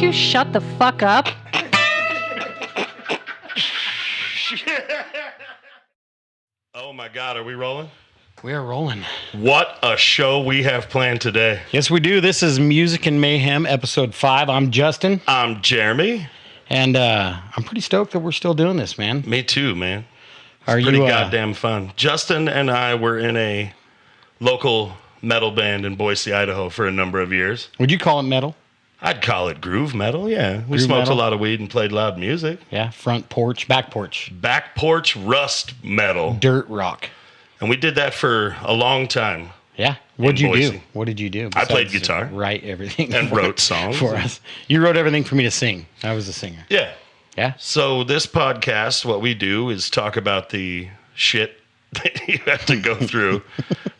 two shut the fuck up? Oh my God, are we rolling? We are rolling. What a show we have planned today. Yes, we do. This is Music and Mayhem, episode 5. I'm Justin. I'm Jeremy. And I'm pretty stoked that we're still doing this, man. Me too, man. It's Are pretty you goddamn fun. Justin and I were in a local metal band in Boise, Idaho for a number of years. Would you call it metal? I'd call it groove metal, yeah. We Groove smoked metal? a lot of weed and played loud music. Yeah, front porch, back porch, Back porch rust metal. dirt rock. And we did that for a long time. Yeah. What'd you do? Boise. What did you do? I played besides guitar. Write everything. And wrote songs. for us. You wrote everything for me to sing. I was a singer. Yeah. Yeah. So this podcast, what we do is talk about the shit that you have to go through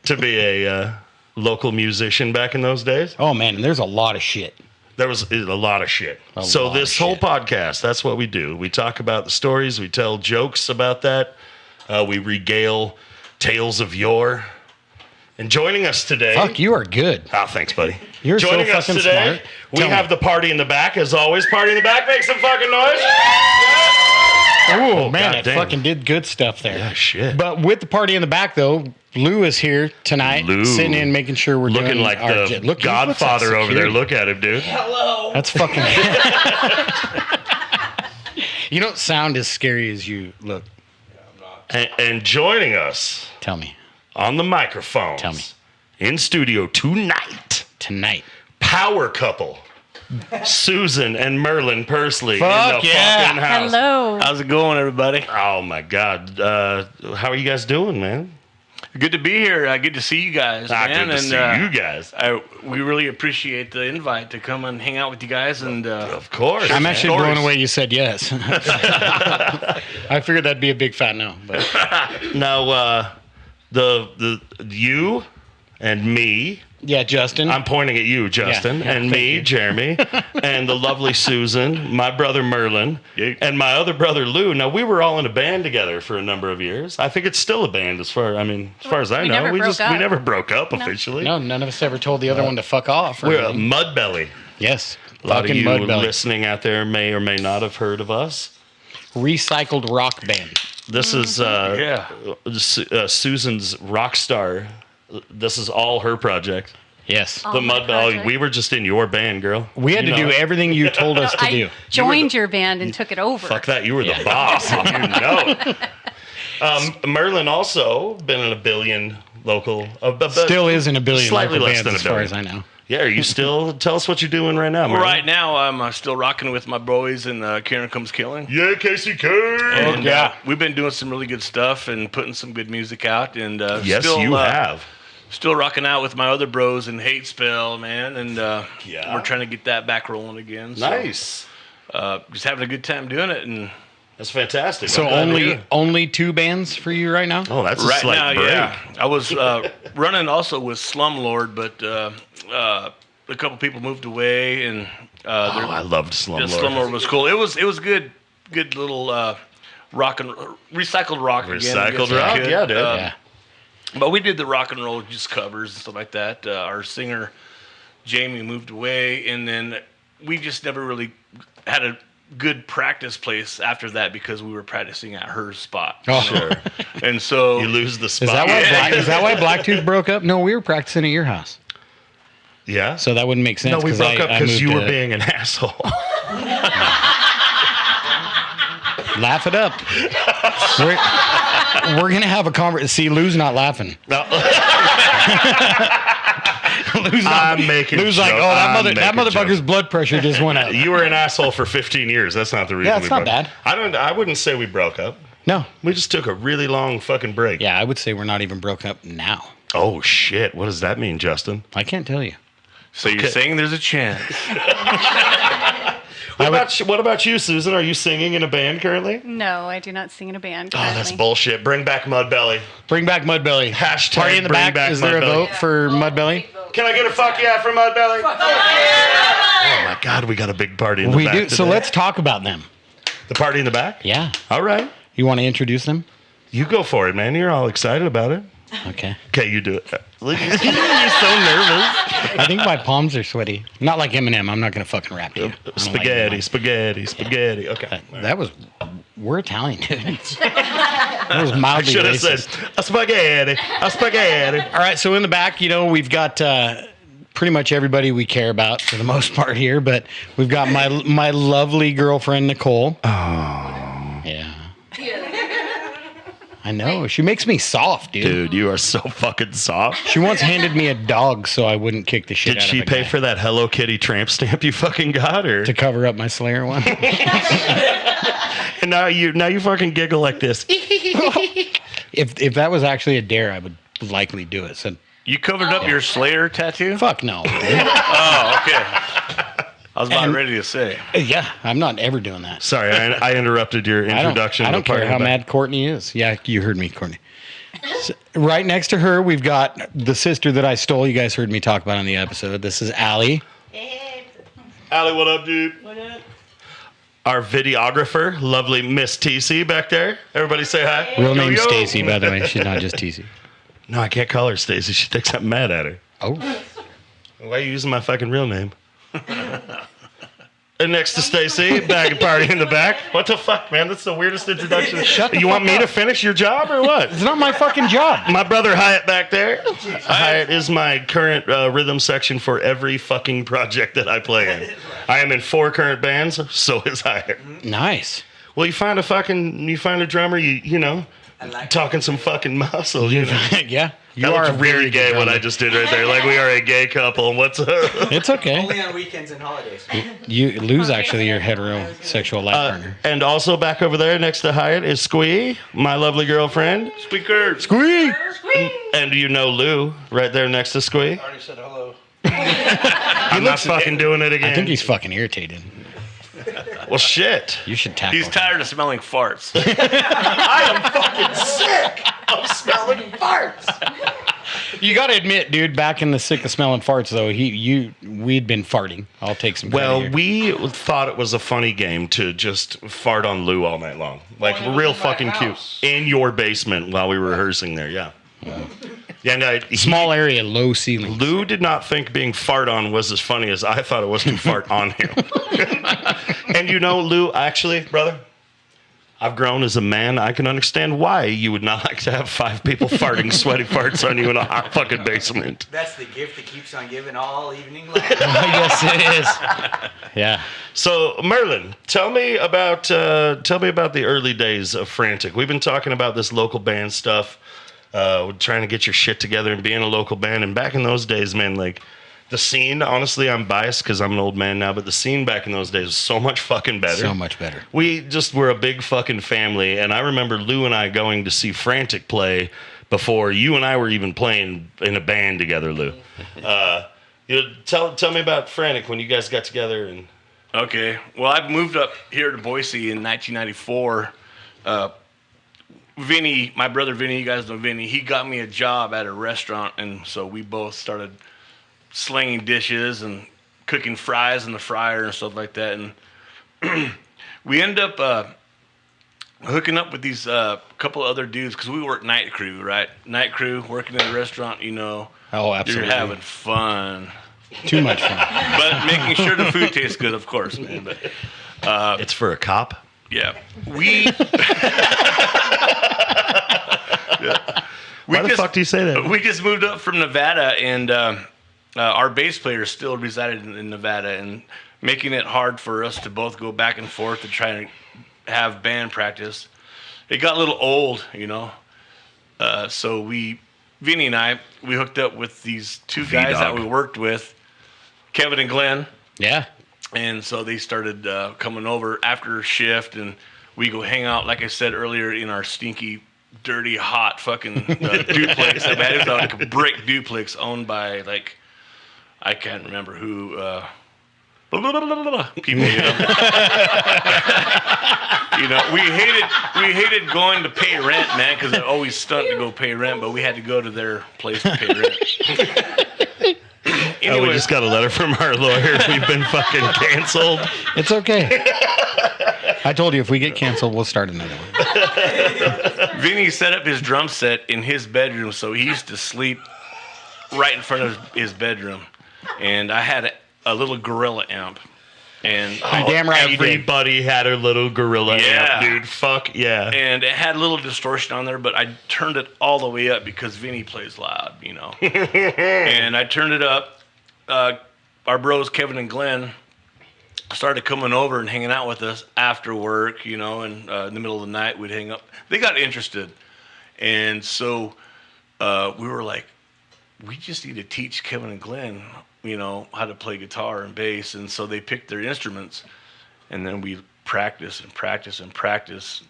to be a local musician back in those days. Oh, man. And there's a lot of shit. There was a lot of shit. Lot This of whole shit. podcast, that's what we do. We talk about the stories. We tell jokes about that. We regale tales of yore. And joining us today... Fuck, you are good. Oh, thanks, buddy. You're so joining us fucking today, smart. we Tell have me. the party in the back. As always, party in the back. Make some fucking noise. Oh, man, God that damn. fucking did good stuff there. Yeah, shit. But with the party in the back, though, Lou is here tonight, Lou. sitting in, making sure we're Looking doing like our the look, Godfather over there. security. Look at him, dude. That's fucking... You don't sound as scary as you look. And joining us Tell me. on the microphone. Tell me. In studio tonight, Tonight. power couple, Susan and Merlin Pursley Fuck in the yeah. fucking house. Hello. How's it going, everybody? Oh my God. How are you guys doing, man? Good to be here. Good to see you guys, man. Good to see you guys. We really appreciate the invite to come and hang out with you guys. And Of course. I'm actually stories. blown away you said yes. I figured that'd be a big fat no. But Now, the you and me. yeah, Justin. I'm pointing at you, Justin, Yeah, and thank me, you. Jeremy, and the lovely Susan, my brother Merlin, Yeah. and my other brother Lou. Now, we were all in a band together for a number of years. I think it's still a band as far as I We know. never broke We up. never broke up officially. no, none of us ever told the other one to fuck off. Or We're a anything. MuddBelly. Yes. A lot of Fucking you MuddBelly. listening out there may or may not have heard of us. Recycled rock band. This is Susan's rock star. This is all her project. Yes. Oh, The my MuddBelly. project. We were just in your band, girl. We had You to know do it. everything you told us to do. I joined your band and took it over. Fuck that. You were the boss. You know it. Merlin also been in a billion local. Still is in a billion Slightly local less bands than a as far billion. as I know. Yeah, are you still? Tell us what you're doing right now, Merlin. right now, I'm still rocking with my boys and Karen Comes Killing. Yeah, KCK. And yeah. we've been doing some really good stuff and putting some good music out. And Yes, still, you have. Still rocking out with my other bros in Hate Spell, man. And Yeah. we're trying to get that back rolling again. So, Nice. just having a good time doing it. And That's fantastic. So I'm glad to hear. only 2 bands for you right now? Oh, that's a right slight now, break. yeah. I was running also with Slumlord, but a couple people moved away, and Oh, I loved Slumlord. Slumlord was cool. It was good little rock and recycled rock again. I Recycled guess you rock? could. Yeah, dude. Yeah. But we did the rock and roll just covers and stuff like that. Our singer Jamie moved away, and then we just never really had a good practice place after that because we were practicing at her spot. Oh. Sure. And so You lose the spot. Is that why Blacktooth broke up? No, we were practicing at your house. Yeah. So that wouldn't make sense. No, we 'cause broke up I because moved you were to- being an asshole. Laugh it up. We're going to have a conversation. See, Lou's not laughing. No. Lou's not, I'm making Lou's like, joke- oh, I'm that making motherfucker's jokes. blood pressure just went up. You were an asshole for 15 years. That's not the reason. Yeah, it's we not broke bad. I wouldn't say we broke up. No. We just took a really long fucking break. Yeah, I would say we're not even broken up now. Oh shit! What does that mean, Justin? I can't tell you. So you're saying there's a chance? What about you, Susan? Are you singing in a band currently? No, I do not sing in a band. Oh, that's currently. bullshit. Bring back MuddBelly. Bring back MuddBelly. Hashtag Party in the bring back. back Is there a MuddBelly. vote for MuddBelly? Can I get a fuck yeah from MuddBelly? Oh my God, we got a big party in the We back do. So today. let's talk about them. The party in the back? Yeah. All right. You want to introduce them? You go for it, man. You're all excited about it. Okay. Okay, you do it. Look, you're so nervous. I think my palms are sweaty. Not like Eminem. I'm not going to fucking rap to you. I don't like Spaghetti, Eminem. spaghetti, spaghetti. Okay. That was... We're Italian, dude. That was mildly Should have racist. said a spaghetti, a spaghetti. All right, so in the back, we've got pretty much everybody we care about for the most part here, but we've got my lovely girlfriend, Nichole. Oh. Yeah. I know. She makes me soft, dude. Dude, you are so fucking soft. She once handed me a dog so I wouldn't kick the shit Did out she of a pay guy for that Hello Kitty tramp stamp you fucking got, or? to cover up my Slayer one. And now you fucking giggle like this. If that was actually a dare, I would likely do it. So You covered up your Slayer tattoo? fuck no. Dude. Oh, okay. I was about And- ready to say. Yeah, I'm not ever doing that. Sorry, I interrupted your introduction. I to don't the part care in how the back. mad Courtney is. Yeah, you heard me, Courtney. So, right next to her, we've got the sister that I stole. You guys heard me talk about on the episode. This is Ali. Allie, what up, dude? What up? Our videographer, lovely Miss TC back there. Everybody say hi. Real name Yo, yo. Stacy, by the way. She's not just TC. No, I can't call her Stacy. She thinks I'm mad at her. Oh, Why are you using my fucking real name? And next to Stacy, bag party in the back. What the fuck, man? That's the weirdest introduction. Shut the You want fuck me up. to finish your job or what? it's not my fucking job. My brother Hyatt back there. Hyatt is my current rhythm section for every fucking project that I play in. I am in 4 current bands, so is Hyatt. Nice. Well, you find a drummer, you know, talking some fucking muscle, you know. Yeah, you That are looked a very really good gay what drummer. I just did right there. Like we are a gay couple. What's up? It's okay. Only on weekends and holidays. You lose actually your heterosexual life partner. And also back over there next to Hyatt is Squeek, my lovely girlfriend. Squeaker. Squeak. And you know Lou right there next to Squeek. I already said hello. I'm not fucking doing it again. I think he's fucking irritated. Well, shit. You should tackle He's him. tired of smelling farts. I'm smelling farts. You got to admit, dude, back in the sick of smelling farts, though, we'd been farting. I'll take some credit Well, here. we thought it was a funny game to just fart on Lou all night long. Like, real fucking cute. In your basement while we were rehearsing there, yeah. Yeah, no, Small area, low ceiling. Lou did not think being fart on was as funny as I thought it was to fart on him. And you know, Lou, actually, brother, I've grown as a man. I can understand why you would not like to have 5 people farting sweaty farts on you in a hot fucking basement. That's the gift that keeps on giving all evening long. Yes, it is. Yeah. So, Merlin, tell me about the early days of Frantic. We've been talking about this local band stuff, trying to get your shit together and being a local band. And back in those days, man, like the scene. Honestly, I'm biased because I'm an old man now, but the scene back in those days was so much fucking better. So much better. We just were a big fucking family, and I remember Lou and I going to see Frantic play before you and I were even playing in a band together, Lou. Tell me about Frantic when you guys got together and. Okay. Well, I moved up here to Boise in 1994. Vinny, my brother Vinny, you guys know Vinny, he got me a job at a restaurant, and so we both started slinging dishes and cooking fries in the fryer and stuff like that. And we ended up hooking up with these couple other dudes because we worked night crew, right? Night crew, working at a restaurant, you know. Oh, absolutely. You're having fun. Too much fun. But making sure the food tastes good, of course, man. But It's for a cop? yeah, we. Why the fuck do you say that? We just moved up from Nevada, and our bass player still resided in Nevada, and making it hard for us to both go back and forth to try and have band practice. It got a little old, you know. So Vinny and I, we hooked up with these 2 guys that we worked with, Kevin and Glenn. Yeah. And so they started coming over after shift, and we go hang out, like I said earlier, in our stinky, dirty, hot fucking duplex. I mean, it was like a brick duplex owned by, like, I can't remember who. People, you know. You know, we hated going to pay rent, man, because it always stunt to go pay rent, but we had to go to their place to pay rent. Oh, we just got a letter from our lawyer. We've been fucking canceled. It's okay. I told you if we get canceled, we'll start another one. Vinny set up his drum set in his bedroom, so he used to sleep right in front of his bedroom. And I had a little gorilla amp. And Damn right you did. Everybody had a little gorilla amp, dude. Fuck yeah. And it had a little distortion on there, but I turned it all the way up because Vinny plays loud, you know. And I turned it up. Our bros, Kevin and Glenn, started coming over and hanging out with us after work, you know, and in the middle of the night we'd hang up. They got interested. And so we were like, we just need to teach Kevin and Glenn, you know, how to play guitar and bass. And so they picked their instruments, and then we practice and practice and practice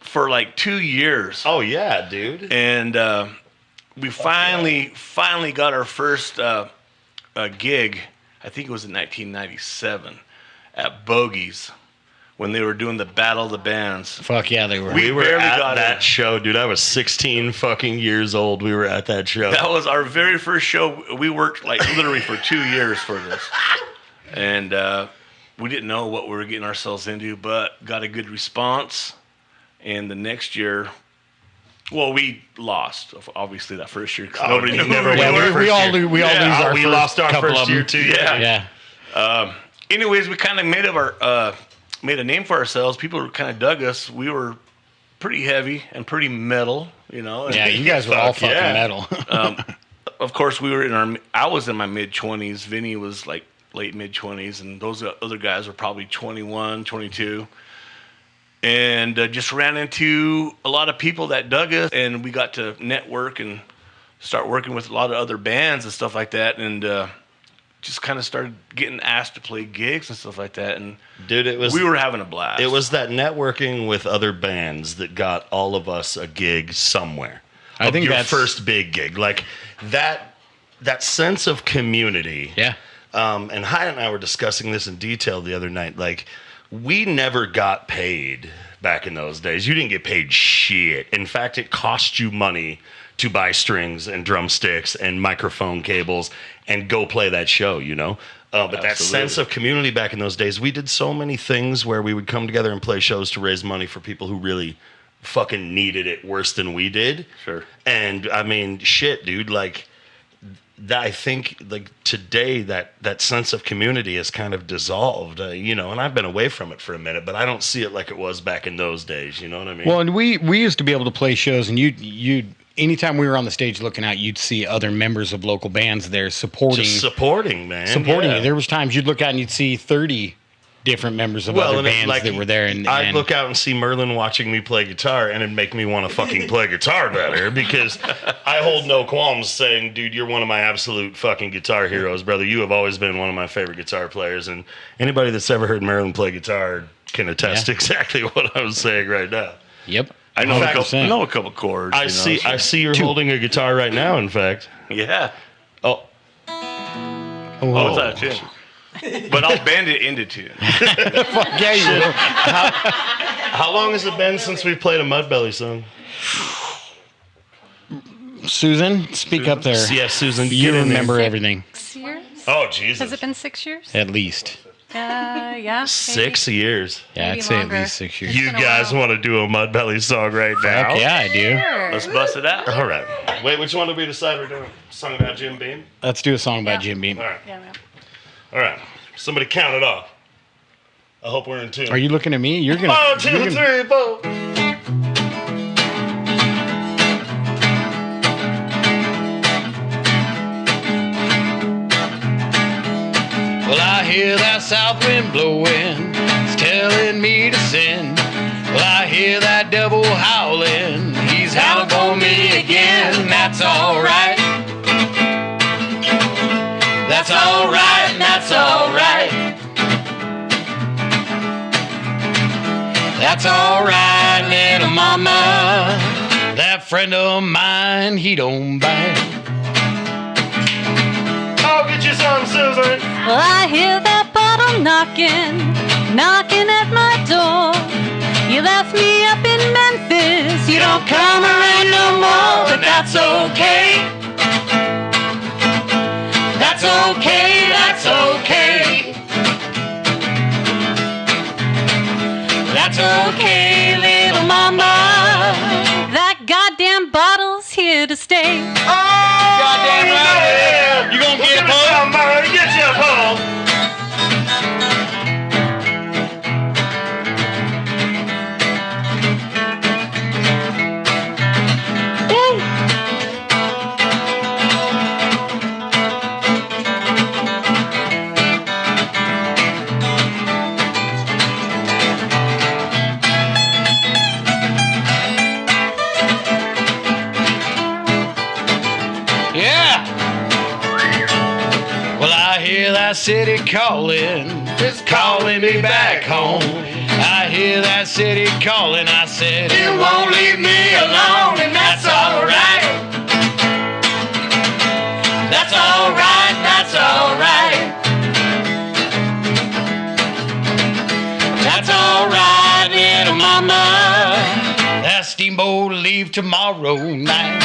for like 2 years. Oh yeah, dude. And we finally got our first gig. I think it was in 1997 at Bogey's when they were doing the Battle of the Bands. Fuck yeah, they were. We were barely at got that in. show, dude. I was 16 fucking years old. We were at that show. That was our very first show. We worked like literally for 2 years for this. And we didn't know what we were getting ourselves into, but got a good response. And the next year, well, we lost, obviously, that first year. 'Cause nobody knew never who we won. were. we all lose we our first lost our couple first of year them. too. Yeah. Yeah. Anyways, we kind of made a name for ourselves. People kind of dug us. We were pretty heavy and pretty metal, you know. And Yeah, you guys were all Fuck fucking yeah. metal. of course, I was in my mid-20s. Vinny was like late mid-20s, and those other guys were probably 21, 22. And just ran into a lot of people that dug us, and we got to network and start working with a lot of other bands and stuff like that, and just kind of started getting asked to play gigs and stuff like that. And Dude, we were having a blast. It was that networking with other bands that got all of us a gig somewhere. I think your that's first big gig, like that sense of community. Yeah. And Hyatt and I were discussing this in detail the other night. Like, we never got paid back in those days. You didn't get paid shit. In fact, it cost you money to buy strings and drumsticks and microphone cables and go play that show, you know? But that Absolutely. sense of community back in those days, we did so many things where we would come together and play shows to raise money for people who really fucking needed it worse than we did. Sure. And I mean, shit, dude, like, that I think like today that sense of community is kind of dissolved, you know, and I've been away from it for a minute, but I don't see it like it was back in those days. You know what I mean? Well, and we used to be able to play shows, and you anytime we were on the stage looking out, you'd see other members of local bands there supporting Just supporting, man. supporting yeah. you. There was times you'd look out and you'd see 30 different members of other and it, bands like, that were there, and I'd look out and see Merlin watching me play guitar, and it'd make me want to fucking play guitar better because I hold no qualms saying, dude, you're one of my absolute fucking guitar heroes, brother. You have always been one of my favorite guitar players, and anybody that's ever heard Merlin play guitar can attest to exactly what I was saying right now. Yep. I know, In fact, I know a couple chords. I see you're holding a guitar right now, in fact. Yeah. Oh, Oh, it's out of tune. But I'll bend it into tune. Fuck yeah, you will. how long has it been since we played a MuddBelly song? Susan, speak up there. Yeah, Susan, You get in remember there. everything. 6 years? Oh, Jesus. Has it been 6 years? At least. Yeah. Maybe. 6 years. Yeah, Maybe I'd say longer. at least 6 years. You been a guys while. want to do a MuddBelly song right now? Fuck yeah, I do. Sure. Let's bust it out. All right. Wait, which one did we decide we're doing? Song about Jim Beam? Let's do a song by Yeah. Jim Beam. All right. Yeah, man. All right. Somebody count it off. I hope we're in tune. Are you looking at me? You're gonna. 1, 2, you're gonna- 3, 4. Well, I hear that south wind blowing, it's telling me to sin. Well, I hear that devil howling, he's howling for me again. That's alright. That's alright, that's alright. That's alright, little mama. That friend of mine, he don't bite. I'll get you some, Susan. Well, I hear that bottle knocking at my door. You left me up in Memphis, you don't come around no more, but that's okay. That's okay, that's okay. That's okay, little mama. to stay. Goddamn right. You gonna get a pole? Merlin, get you a pole. Yeah. Well, I hear that city calling. It's calling me back home. I hear that city calling. I said, it won't leave me alone, and that's alright. That's alright. That's alright. That's alright, little mama. That steamboat will leave tomorrow night.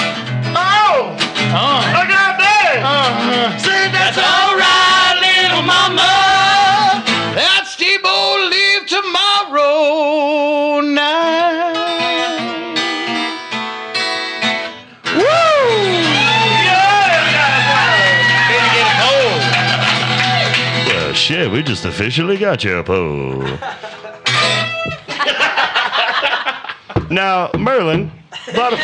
Oh! I got that! Say That's alright, little mama. That steamboat will leave tomorrow night. Woo! Can you get a pole? Well, shit, we just officially got you a pole. Now, Merlin, a lot of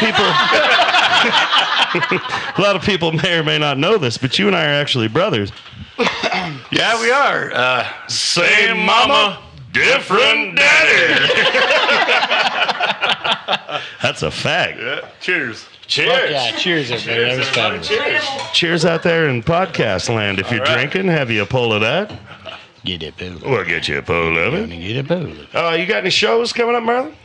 people may or may not know this, but you and I are actually brothers. Yeah, we are. Same mama, different daddy. That's a fact. Yeah. Cheers. Cheers. Fuck yeah, cheers, everybody. That was fabulous. Cheers out there in podcast land. If you're drinking, have you a pull of that? Get a pole. We'll get you a pull of it. Get a pole. You got any shows coming up, Merlin?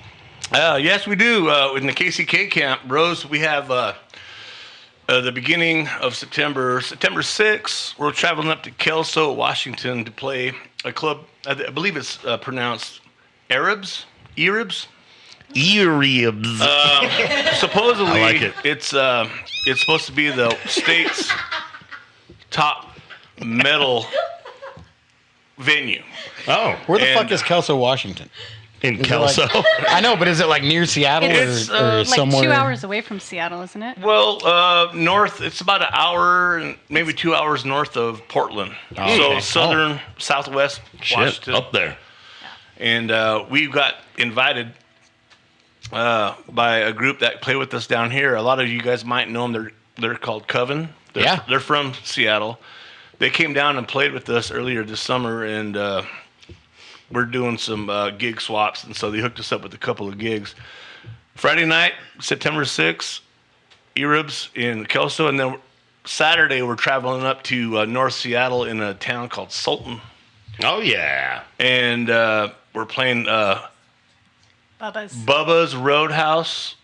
Yes, we do. In the KCK camp, Rose, we have the beginning of September 6th. We're traveling up to Kelso, Washington to play a club. I believe it's pronounced Arabs? Earibs? Earribs. Supposedly, I like it. It's supposed to be the state's top metal venue. Oh, Where the And- fuck is Kelso, Washington? in Is it Kelso. I know, but is it like near Seattle It's or like somewhere? 2 hours away from Seattle, isn't it? Well, north, it's about an hour and maybe 2 hours north of Portland. Oh, So okay. southern, southwest Shit, Washington. up there. And we got invited by a group that play with us down here. A lot of you guys might know them. They're called Coven. They're from Seattle. They came down and played with us earlier this summer, and we're doing some gig swaps, and so they hooked us up with a couple of gigs. Friday night, September 6th, Eribs in Kelso, and then Saturday we're traveling up to North Seattle in a town called Sultan, Oh, yeah. and we're playing Bubba's. Bubba's Roadhouse,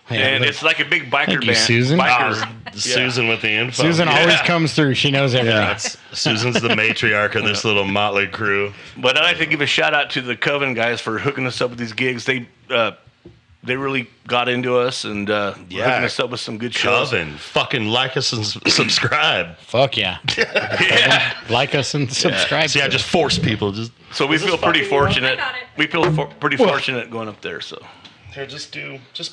Yeah, and look. it's like a big biker Thank band. you, Susan. Biker. Susan with the info. Susan always comes through. She knows everything. That's Susan's the matriarch of this little motley crew. But I'd like to give a shout out to the Coven guys for hooking us up with these gigs. They really got into us and hooking us up with some good shows. Coven, fucking like us and subscribe. Fuck yeah. Yeah. Like us and subscribe. See, I to just force people. So we feel pretty fortunate. I got it. We feel pretty fortunate going up there. So Here, just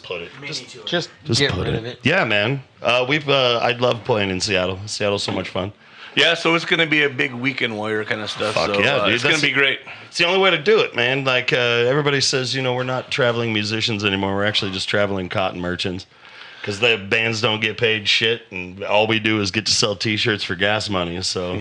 put it. Mini tour. Just Just get put rid it. of it. Yeah, man. I'd love playing in Seattle. Seattle's so much fun. yeah, so it's going to be a big weekend warrior kind of stuff. Fuck so yeah, dude. it's going That's- to be great. It's the only way to do it, man. Like everybody says, we're not traveling musicians anymore. We're actually just traveling cotton merchants. Because the bands don't get paid shit, and all we do is get to sell T-shirts for gas money. So,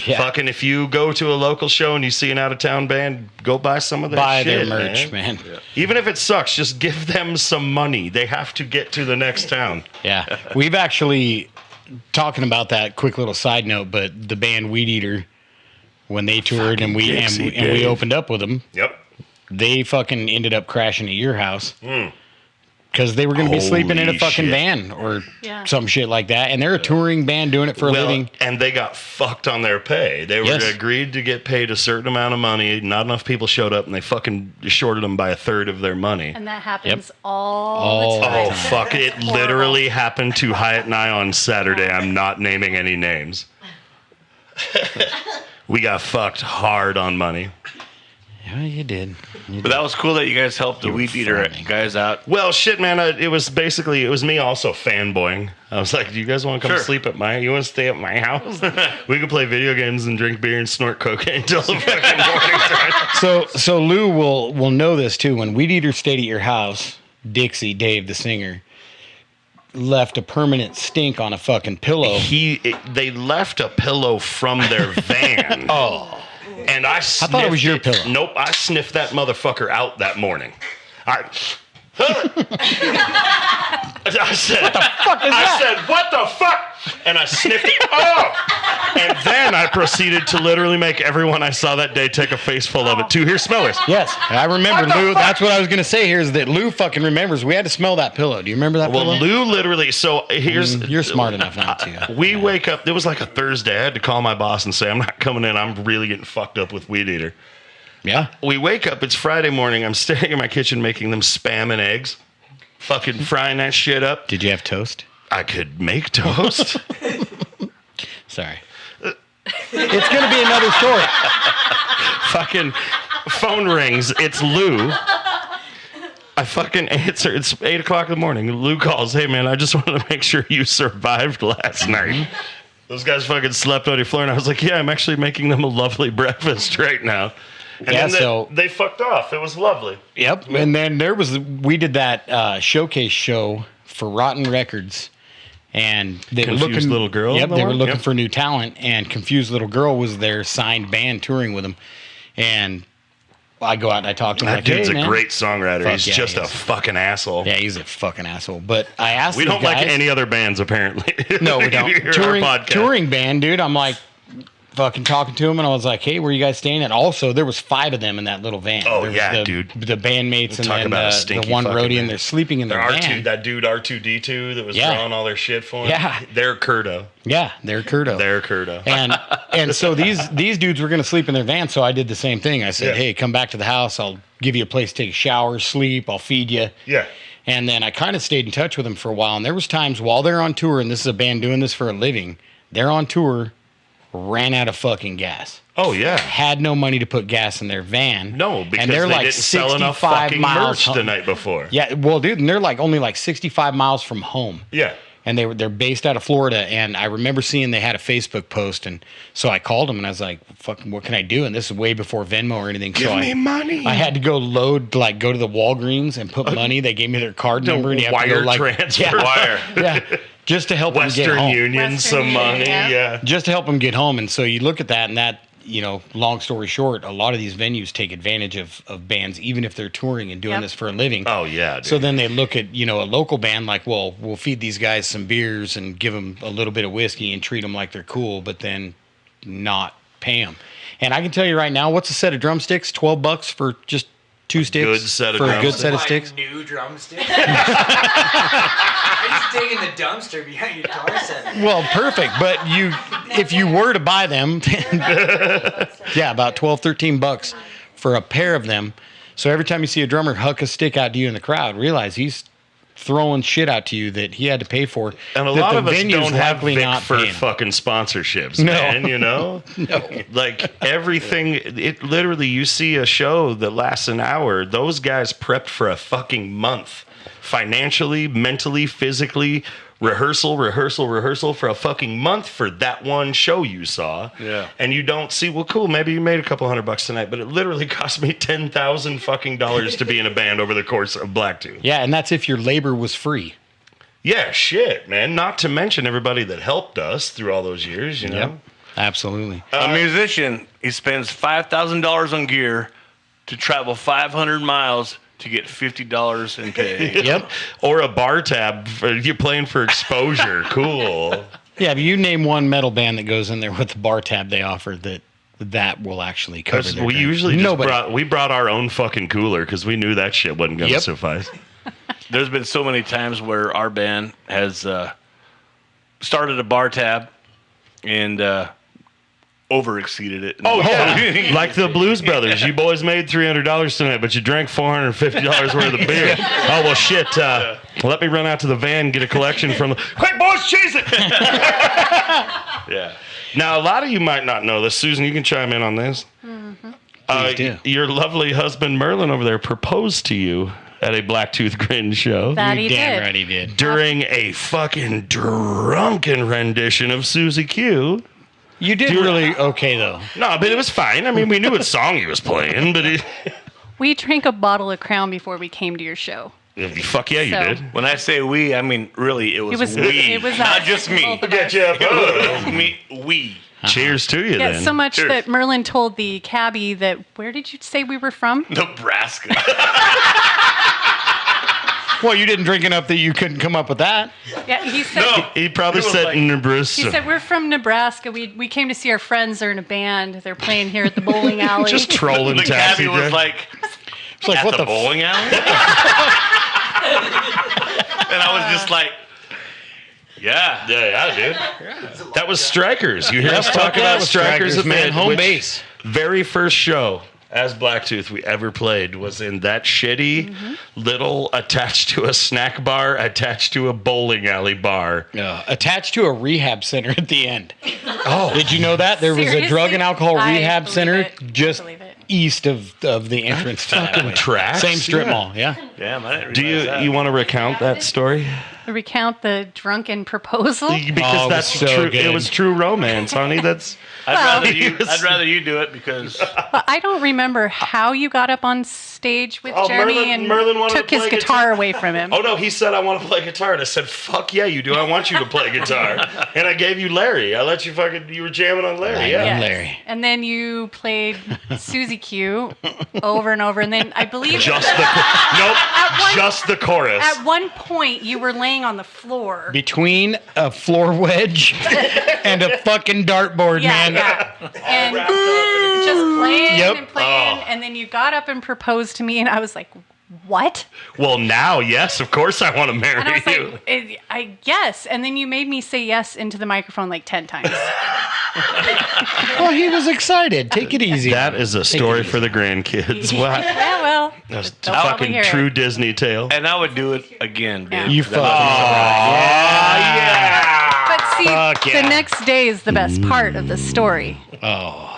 Yeah. fucking, if you go to a local show and you see an out-of-town band, go buy some of their Buy shit, their merch, man. Even if it sucks, just give them some money. They have to get to the next town. Yeah. We've actually, talking about that, quick little side note, but the band Weed Eater, when they toured and we Dixie and we Dave. opened up with them, Yep. they fucking ended up crashing at your house. Because they were going to be sleeping in a Holy fucking shit. van or Yeah. some shit like that. And they're a touring band doing it for a living. And they got fucked on their pay. They were Yes. agreed to get paid a certain amount of money. Not enough people showed up, and they fucking shorted them by a third of their money. And that happens All all the time. Oh, fuck. It Horrible. literally happened to Hyatt and I on Saturday. I'm not naming any names. We got fucked hard on money. Yeah, you did. But that was cool that you guys helped the You were weed eater farming. guys out. Well, shit, man. It was me also fanboying. I was like, "Do you guys want to come Sure. sleep at you want to stay at my house? We can play video games and drink beer and snort cocaine until the fucking morning time." So Lou will know this too. When Weed Eater stayed at your house, Dixie, Dave, the singer, left a permanent stink on a fucking pillow. They left a pillow from their van. Oh. And I thought it was your pillow. Nope, I sniffed that motherfucker out that morning. I said, "What the fuck is that?" I said, "What the fuck?" And I sniffed it. Oh! And then I proceeded to literally make everyone I saw that day take a face full of it too. Here, smell this. Yes, I remember, What the Lou. fuck? That's what I was going to say here is that Lou fucking remembers. We had to smell that pillow. Do you remember that Well, pillow? Lou literally. So here's. You're smart enough not to. We wake up. It was like a Thursday. I had to call my boss and say, "I'm not coming in. I'm really getting fucked up with Weed Eater." Yeah. We wake up. It's Friday morning. I'm staring in my kitchen making them Spam and eggs. Fucking frying that shit up. Did you have toast? I could make toast. Sorry. It's going to be another story. Fucking phone rings. It's Lou. I fucking answer. It's 8 o'clock in the morning. Lou calls. "Hey, man, I just wanted to make sure you survived last night. Those guys fucking slept on your floor." And I was like, "Yeah, I'm actually making them a lovely breakfast right now." And Yeah, then they fucked off. It was lovely. Yep. And then we did that showcase show for Rotten Records. And they Confused were looking, Little Girl? Yep, they were looking Yep. for new talent, and Confused Little Girl was their signed band touring with them. And I go out and I talk to him. That like, dude's "Hey, a man." great songwriter. Fuck He's yeah, just he a is. fucking asshole. Yeah, he's a fucking asshole. But I asked We these don't like guys- any other bands, apparently. No, we don't. You hear our touring, podcast. touring band, dude. I'm like fucking talking to him, and I was like, "Hey, where you guys staying at?" Also, there was 5 of them in that little van. Oh, There was yeah, the, dude. The bandmates Talk and about a then stinky the one fucking roadie, van. and they're sleeping in their They're van. that dude R2D2 that was Yeah. drawing all their shit for him. Yeah. They're Curdo. Yeah, they're Curdo. They're Curdo. And so these dudes were gonna sleep in their van, so I did the same thing. I said, Yeah. "Hey, come back to the house. I'll give you a place to take a shower, sleep. I'll feed you." Yeah. And then I kind of stayed in touch with them for a while. And there was times while they're on tour, and this is a band doing this for a living, they're on tour, ran out of fucking gas. Oh, yeah. Had no money to put gas in their van. No, because and they're they like didn't sell enough 65 fucking miles merch home. the night before. Yeah, well, dude, and they're like only like 65 miles from home. Yeah. And they're based out of Florida, and I remember seeing they had a Facebook post, and so I called them and I was like, "Fucking, what can I do?" And this is way before Venmo or anything. Give so me money. I had to go go to the Walgreens and put money. They gave me their card number, and you have to go Wire like transfer. Wire. yeah, just to help them get Western home. Union, Western some Union, money. yeah. Yeah. Just to help them get home. And so you look at that, and that, long story short, a lot of these venues take advantage of bands, even if they're touring and doing Yep. this for a living. Oh, yeah. Dude. So then they look at, a local band like, well, we'll feed these guys some beers and give them a little bit of whiskey and treat them like they're cool, but then not pay them. And I can tell you right now, what's a set of drumsticks? $12 for just 2 sticks? Good set of for a good drumsticks. set of My sticks? new drumstick. I just dig in the dumpster behind your guitar set. Well, perfect. But if you were to buy them, yeah, about $12, $13 for a pair of them. So every time you see a drummer huck a stick out to you in the crowd, realize he's throwing shit out to you that he had to pay for. And a that lot the of us venue's don't have likely Vic not for paying. fucking sponsorships, No. man, No. Like everything, it literally, you see a show that lasts an hour, those guys prepped for a fucking month. Financially, mentally, physically, rehearsal for a fucking month for that one show you saw. Yeah. And you don't see, well, cool, maybe you made a couple $100 tonight, but it literally cost me $10,000 fucking dollars to be in a band over the course of Blacktooth. Yeah, and that's if your labor was free. Yeah, shit, man. Not to mention everybody that helped us through all those years, you know? Yep, absolutely. A musician, he spends $5,000 on gear to travel 500 miles to get $50 in pay. Yep. Or a bar tab. You're playing for exposure. Cool. Yeah, but you name one metal band that goes in there with the bar tab they offer that will actually cover their We drink. usually just Nobody. brought our own fucking cooler because we knew that shit wasn't going to Yep. suffice. There's been so many times where our band has started a bar tab and overexceeded it. Oh, yeah. Like the Blues Brothers. You boys made $300 tonight, but you drank $450 worth of beer. Oh, well, shit. Let me run out to the van and get a collection from the... Quick, boys, chase it! Yeah. Now, a lot of you might not know this. Susan, you can chime in on this. Please do. Your lovely husband Merlin over there proposed to you at a Blacktooth Grin show That he Damn did. right he did. during a fucking drunken rendition of Susie Q. You did really okay, though. No, but it was fine. I mean, we knew what song he was playing, but We drank a bottle of Crown before we came to your show. fuck yeah, you So- did. When I say we, I mean really, it was we, it was not us, just me. both of Get us. you up. It was me, we. Cheers to you Yeah, then. so much Cheers. that Merlin told the cabbie that, where did you say we were from? Nebraska. Well, you didn't drink enough that you couldn't come up with that. Yeah, he said. No. He probably It was said like- Nebraska. He said, we're from Nebraska. We came to see our friends. They're in a band. They're playing here at the bowling alley. Just trolling The taxi cabbie was driver. like, It's like, at what the the bowling alley? And I was just like, yeah. Yeah, dude. That was Strikers. You hear us Fuck talk yeah, about it was Strikers, at man. Mid, Home which base. Very first show as Blacktooth we ever played was in that shitty little attached to a snack bar, attached to a bowling alley bar. Attached to a rehab center at the end. Oh, did you know that there was a drug and alcohol Seriously? I rehab believe center it. I just believe it. east of the entrance to that Fucking place. tracks. Same strip Yeah. mall. Yeah. Damn, I didn't Do realize that. you want to recount that story? Recount the drunken proposal. Because Oh, it that's was so true. good. It was true romance, honey. That's I'd rather you do it because But I don't remember how you got up on stage with Oh, Jeremy Merlin wanted took to his play guitar guitar. away from him. oh no, he said I want to play guitar, and I said fuck yeah, you do. I want you to play guitar, and I gave you Larry. I let you you were jamming on Larry. Yeah. Yeah. Larry. And then you played Susie Q over and over. And then I believe Just the just the chorus. at one point you were laying on the floor. Between a floor wedge and a fucking dartboard, Yeah, man. yeah. And just playing Yep. and playing. And then you got up and proposed to me. And I was like, what? Well, now, yes, of course, I want to marry And I was you. like, I guess. And then you made me say yes into the microphone like 10 times. Well, he was excited. Take it easy. That is a story for the grandkids. What? Yeah, well. That's a they'll probably fucking hear it. true Disney tale. and I would do it again, dude. Yeah. You That was- fucking. yeah. But see, Fuck yeah. the next day is the best part of the story. Oh,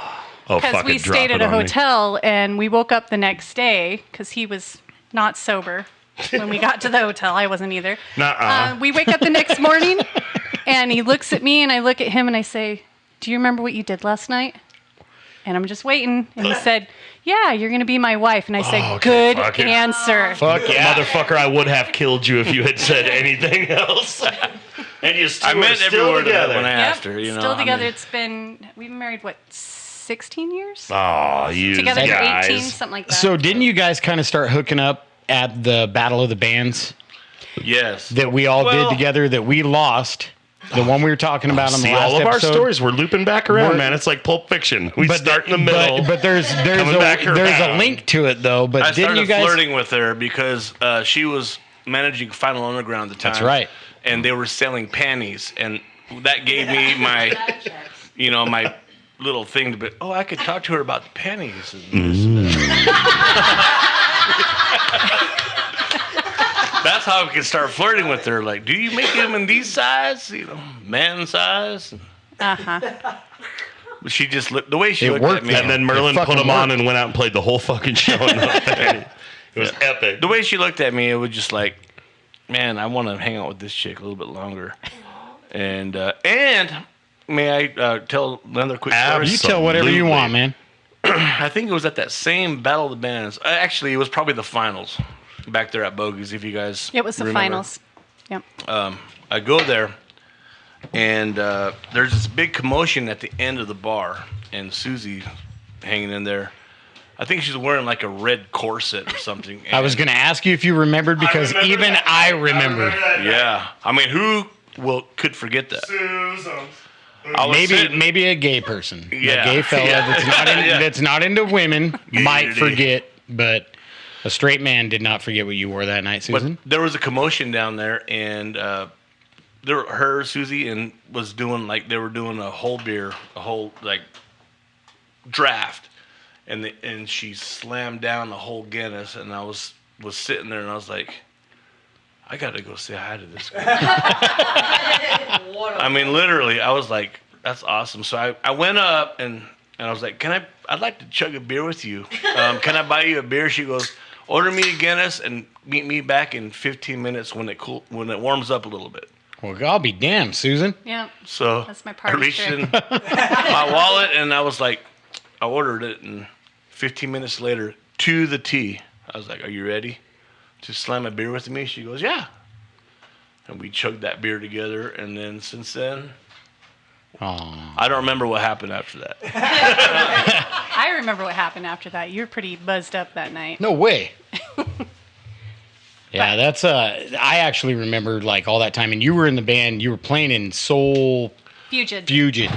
Because fuck we it, drop stayed it at a on me. hotel and we woke up the next day because he was not sober when we got to the hotel. I wasn't either. Nuh-uh. We wake up the next morning and he looks at me and I look at him and I say, do you remember what you did last night? And I'm just waiting. And he said, yeah, you're going to be my wife. And I said, okay, good fuck it. answer. Fuck yeah. Motherfucker, I would have killed you if you had said anything else. And you still I meant are every still word of it together. when I Yep, asked her. You know, still I mean- together. We've been married, what, 16 years? Oh, you Together for guys. 18, something like that. So didn't you guys kind of start hooking up at the Battle of the Bands Yes. that we all Well- did together that we lost? The one we were talking about on the See, last all of episode. our stories, we're looping back around, We're- man. It's like Pulp Fiction. We start in the but- middle. But there's coming back a around. link to it though. But I didn't started you guys? flirting with her because she was managing Final Underground at the time. That's right. And they were selling panties, and that gave me my, my little thing to be. Oh, I could talk to her about the panties. And this and that. That's how I could start flirting with her. Like, do you make them in these size? Man size. Uh-huh. But she just looked the way she It looked worked, at me. and then Merlin It put fucking them on worked. and went out and played the whole fucking show. It was epic. The way she looked at me, it was just like, man, I want to hang out with this chick a little bit longer. And may I tell another quick story? You tell whatever you want, man. I think it was at that same Battle of the Bands. Actually, it was probably the finals back there at Bogey's, if you guys It was the remember. finals. Yep. I go there, and there's this big commotion at the end of the bar, and Susie hanging in there. I think she's wearing like a red corset or something. I was going to ask you if you remembered because even I remember. Yeah. I mean, who could forget that? I was sitting- Maybe a gay person, Yeah. a gay fella Yeah. that's not into women might Unity. forget, but a straight man did not forget what you wore that night, But Susan. there was a commotion down there, and Susie, and was doing like they were doing a whole like draft, and she slammed down the whole Guinness, and I was sitting there, and I was like, I got to go say hi to this girl. I mean, literally, I was like, that's awesome. So I went up, and And I was like, I'd like to chug a beer with you. Can I buy you a beer? She goes, order me a Guinness and meet me back in 15 minutes when it warms up a little bit. Well, I'll be damned, Susan. Yeah. So That's my I party reached trick. in my wallet and I was like, I ordered it, and 15 minutes later, to the T, I was like, are you ready to slam a beer with me? She goes, yeah. And we chugged that beer together, and then since then, I don't remember what happened after that. I remember what happened after that. You were pretty buzzed up that night. No way. Yeah, that's I actually remember like all that time, and you were in the band. You were playing in Soul Fusion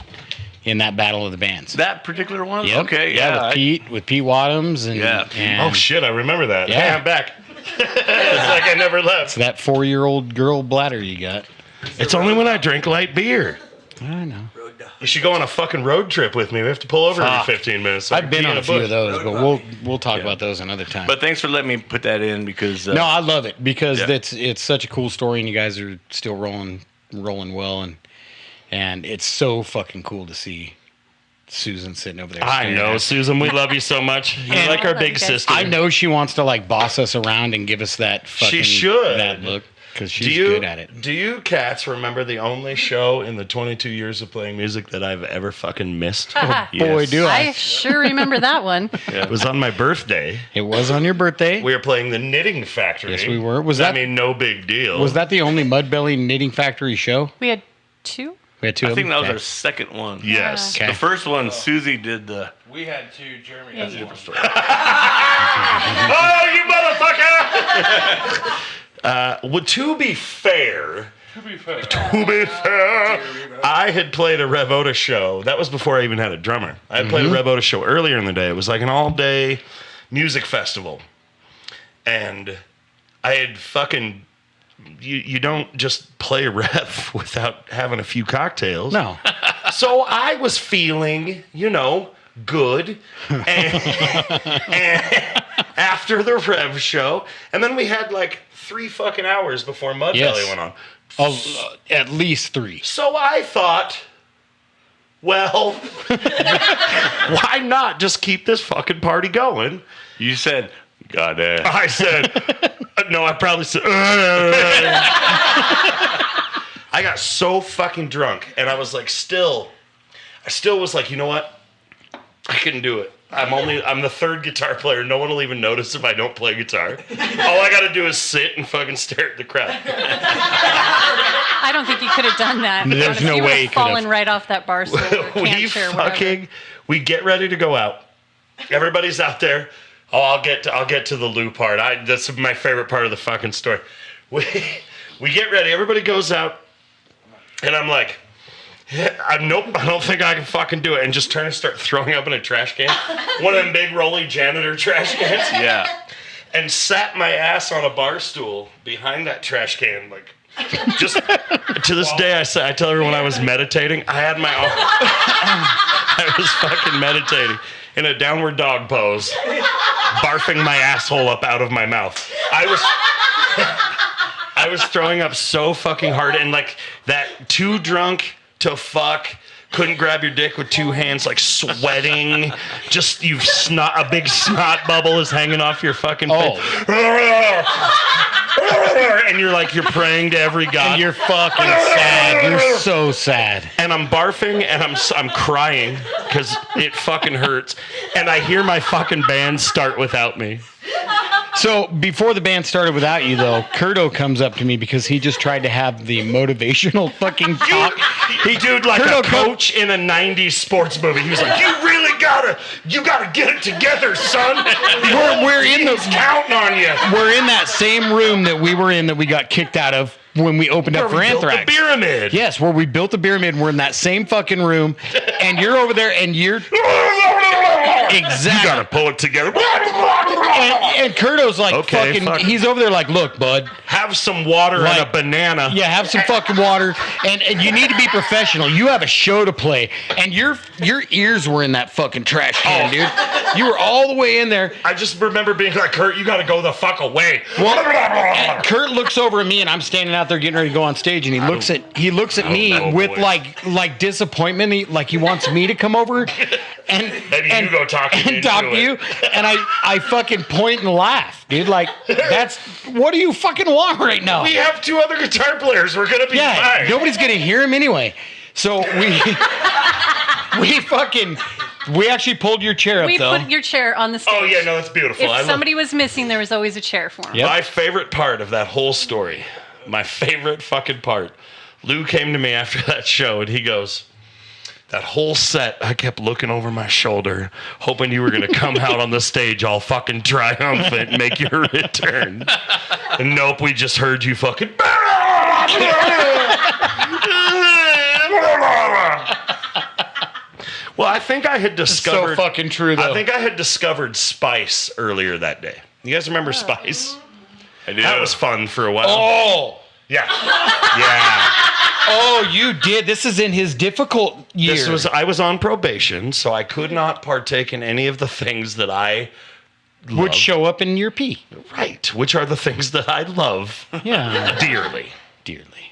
in that Battle of the Bands. That particular one? Yep. Okay, yeah. yeah. With Pete Wadhams and, Yeah. and Oh shit, I remember that. Yeah. Hey, I'm back. It's like I never left. that 4-year-old girl bladder you got. It's only when I drink light beer. I know. You should go on a fucking road trip with me. We have to pull over every 15 minutes. So I I've can been pee on in a few bush. of those, but we'll talk about those another time. But thanks for letting me put that in because... no, I love it because Yeah. it's such a cool story, and you guys are still rolling well, and it's so fucking cool to see Susan sitting over there. I staring know, at us. Susan. We love you so much. You're And- like our I love big you guys. sister. I know she wants to like boss us around and give us that fucking should. that look because she's good at it. Do you cats remember the only show in the 22 years of playing music that I've ever fucking missed? Boy, do I I! sure remember that one. It was on my birthday. It was on your birthday. We were playing the Knitting Factory. Yes, we were. Was I that mean, no big deal. was that the only MuddBelly Knitting Factory show? We had 2. We had two. I of think them? that was Okay. our second one. Yes. Okay. The first one, Susie did the... We had 2. Jeremy Yeah, had you- 1. Oh, you motherfucker! Well, to be fair, I had played a Revota show. That was before I even had a drummer. I had played a Revota show earlier in the day. It was like an all-day music festival. And I had fucking... You don't just play Rev without having a few cocktails. No. So I was feeling, good. And after the Rev show. And then we had like 3 fucking hours before MuddBelly Yes. went on. At least 3. So I thought, well, why not just keep this fucking party going? You said, goddamn. I said, no, I probably said, I got so fucking drunk, and I was like, I still was like, you know what? I couldn't do it. I'm the third guitar player. No one will even notice if I don't play guitar. All I got to do is sit and fucking stare at the crowd. I don't think you could have done that. There's Honestly, no you way would you have could have. fallen right off that bar stool or can chair, whatever. We get ready to go out. Everybody's out there. Oh, I'll get to the Lou part. That's my favorite part of the fucking story. We get ready. Everybody goes out, and I'm like, nope, I don't think I can fucking do it. And just trying to start throwing up in a trash can, one of them big rolly janitor trash cans. Yeah. And sat my ass on a bar stool behind that trash can, like. Just to this day, I tell everyone I was meditating. I had my arm. I was fucking meditating in a downward dog pose, barfing my asshole up out of my mouth. I was throwing up so fucking hard, and like that, too drunk to fuck. Couldn't grab your dick with 2 hands, like sweating. Just a big snot bubble is hanging off your fucking face. And you're praying to every god. And you're fucking sad. You're so sad. And I'm barfing and I'm crying because it fucking hurts. And I hear my fucking band start without me. So before the band started without you, though, Curto comes up to me because he just tried to have the motivational fucking talk. Dude, like a coach in a 90s sports movie. He was like, you gotta get it together, son. We're in He's counting on you. We're in that same room that we were in that we got kicked out of when we opened up for Where we built Anthrax. the pyramid. Yes, where we built the pyramid. We're in that same fucking room, and you're over there, and you're exactly. You gotta pull it together. And Curto's like Okay, fucking. fuck. He's over there like, look, bud. Have have some water and a banana. Yeah, have some fucking water, and you need to be professional. You have a show to play, and your ears were in that fucking trash can, dude. You were all the way in there. I just remember being like, Kurt, you got to go the fuck away. And Kurt looks over at me, and I'm standing out there getting ready to go on stage, and he looks at me with like disappointment, like he wants me to come over and you go talk to you, and I fucking point and laugh, dude. Like that's what do you fucking want right now? We have 2 other guitar players. We're gonna be fine. Nobody's gonna hear him anyway. So we actually pulled your chair up. We though. put your chair on the stage. Oh yeah, no, that's beautiful. If somebody was missing, there was always a chair for him. Yep. My favorite part of that whole story, my favorite fucking part, Lou came to me after that show and he goes, that whole set, I kept looking over my shoulder, hoping you were going to come out on the stage all fucking triumphant and make your return. And nope, we just heard you fucking... Well, I think I had discovered... So fucking true, though. I think I had discovered Spice earlier that day. You guys remember Spice? I do. That was fun for a while. Oh. Yeah. Yeah. Oh, you did. This is in his difficult year. I was on probation, so I could not partake in any of the things that I would love. show up in your pee. Right, which are the things that I love dearly. Dearly.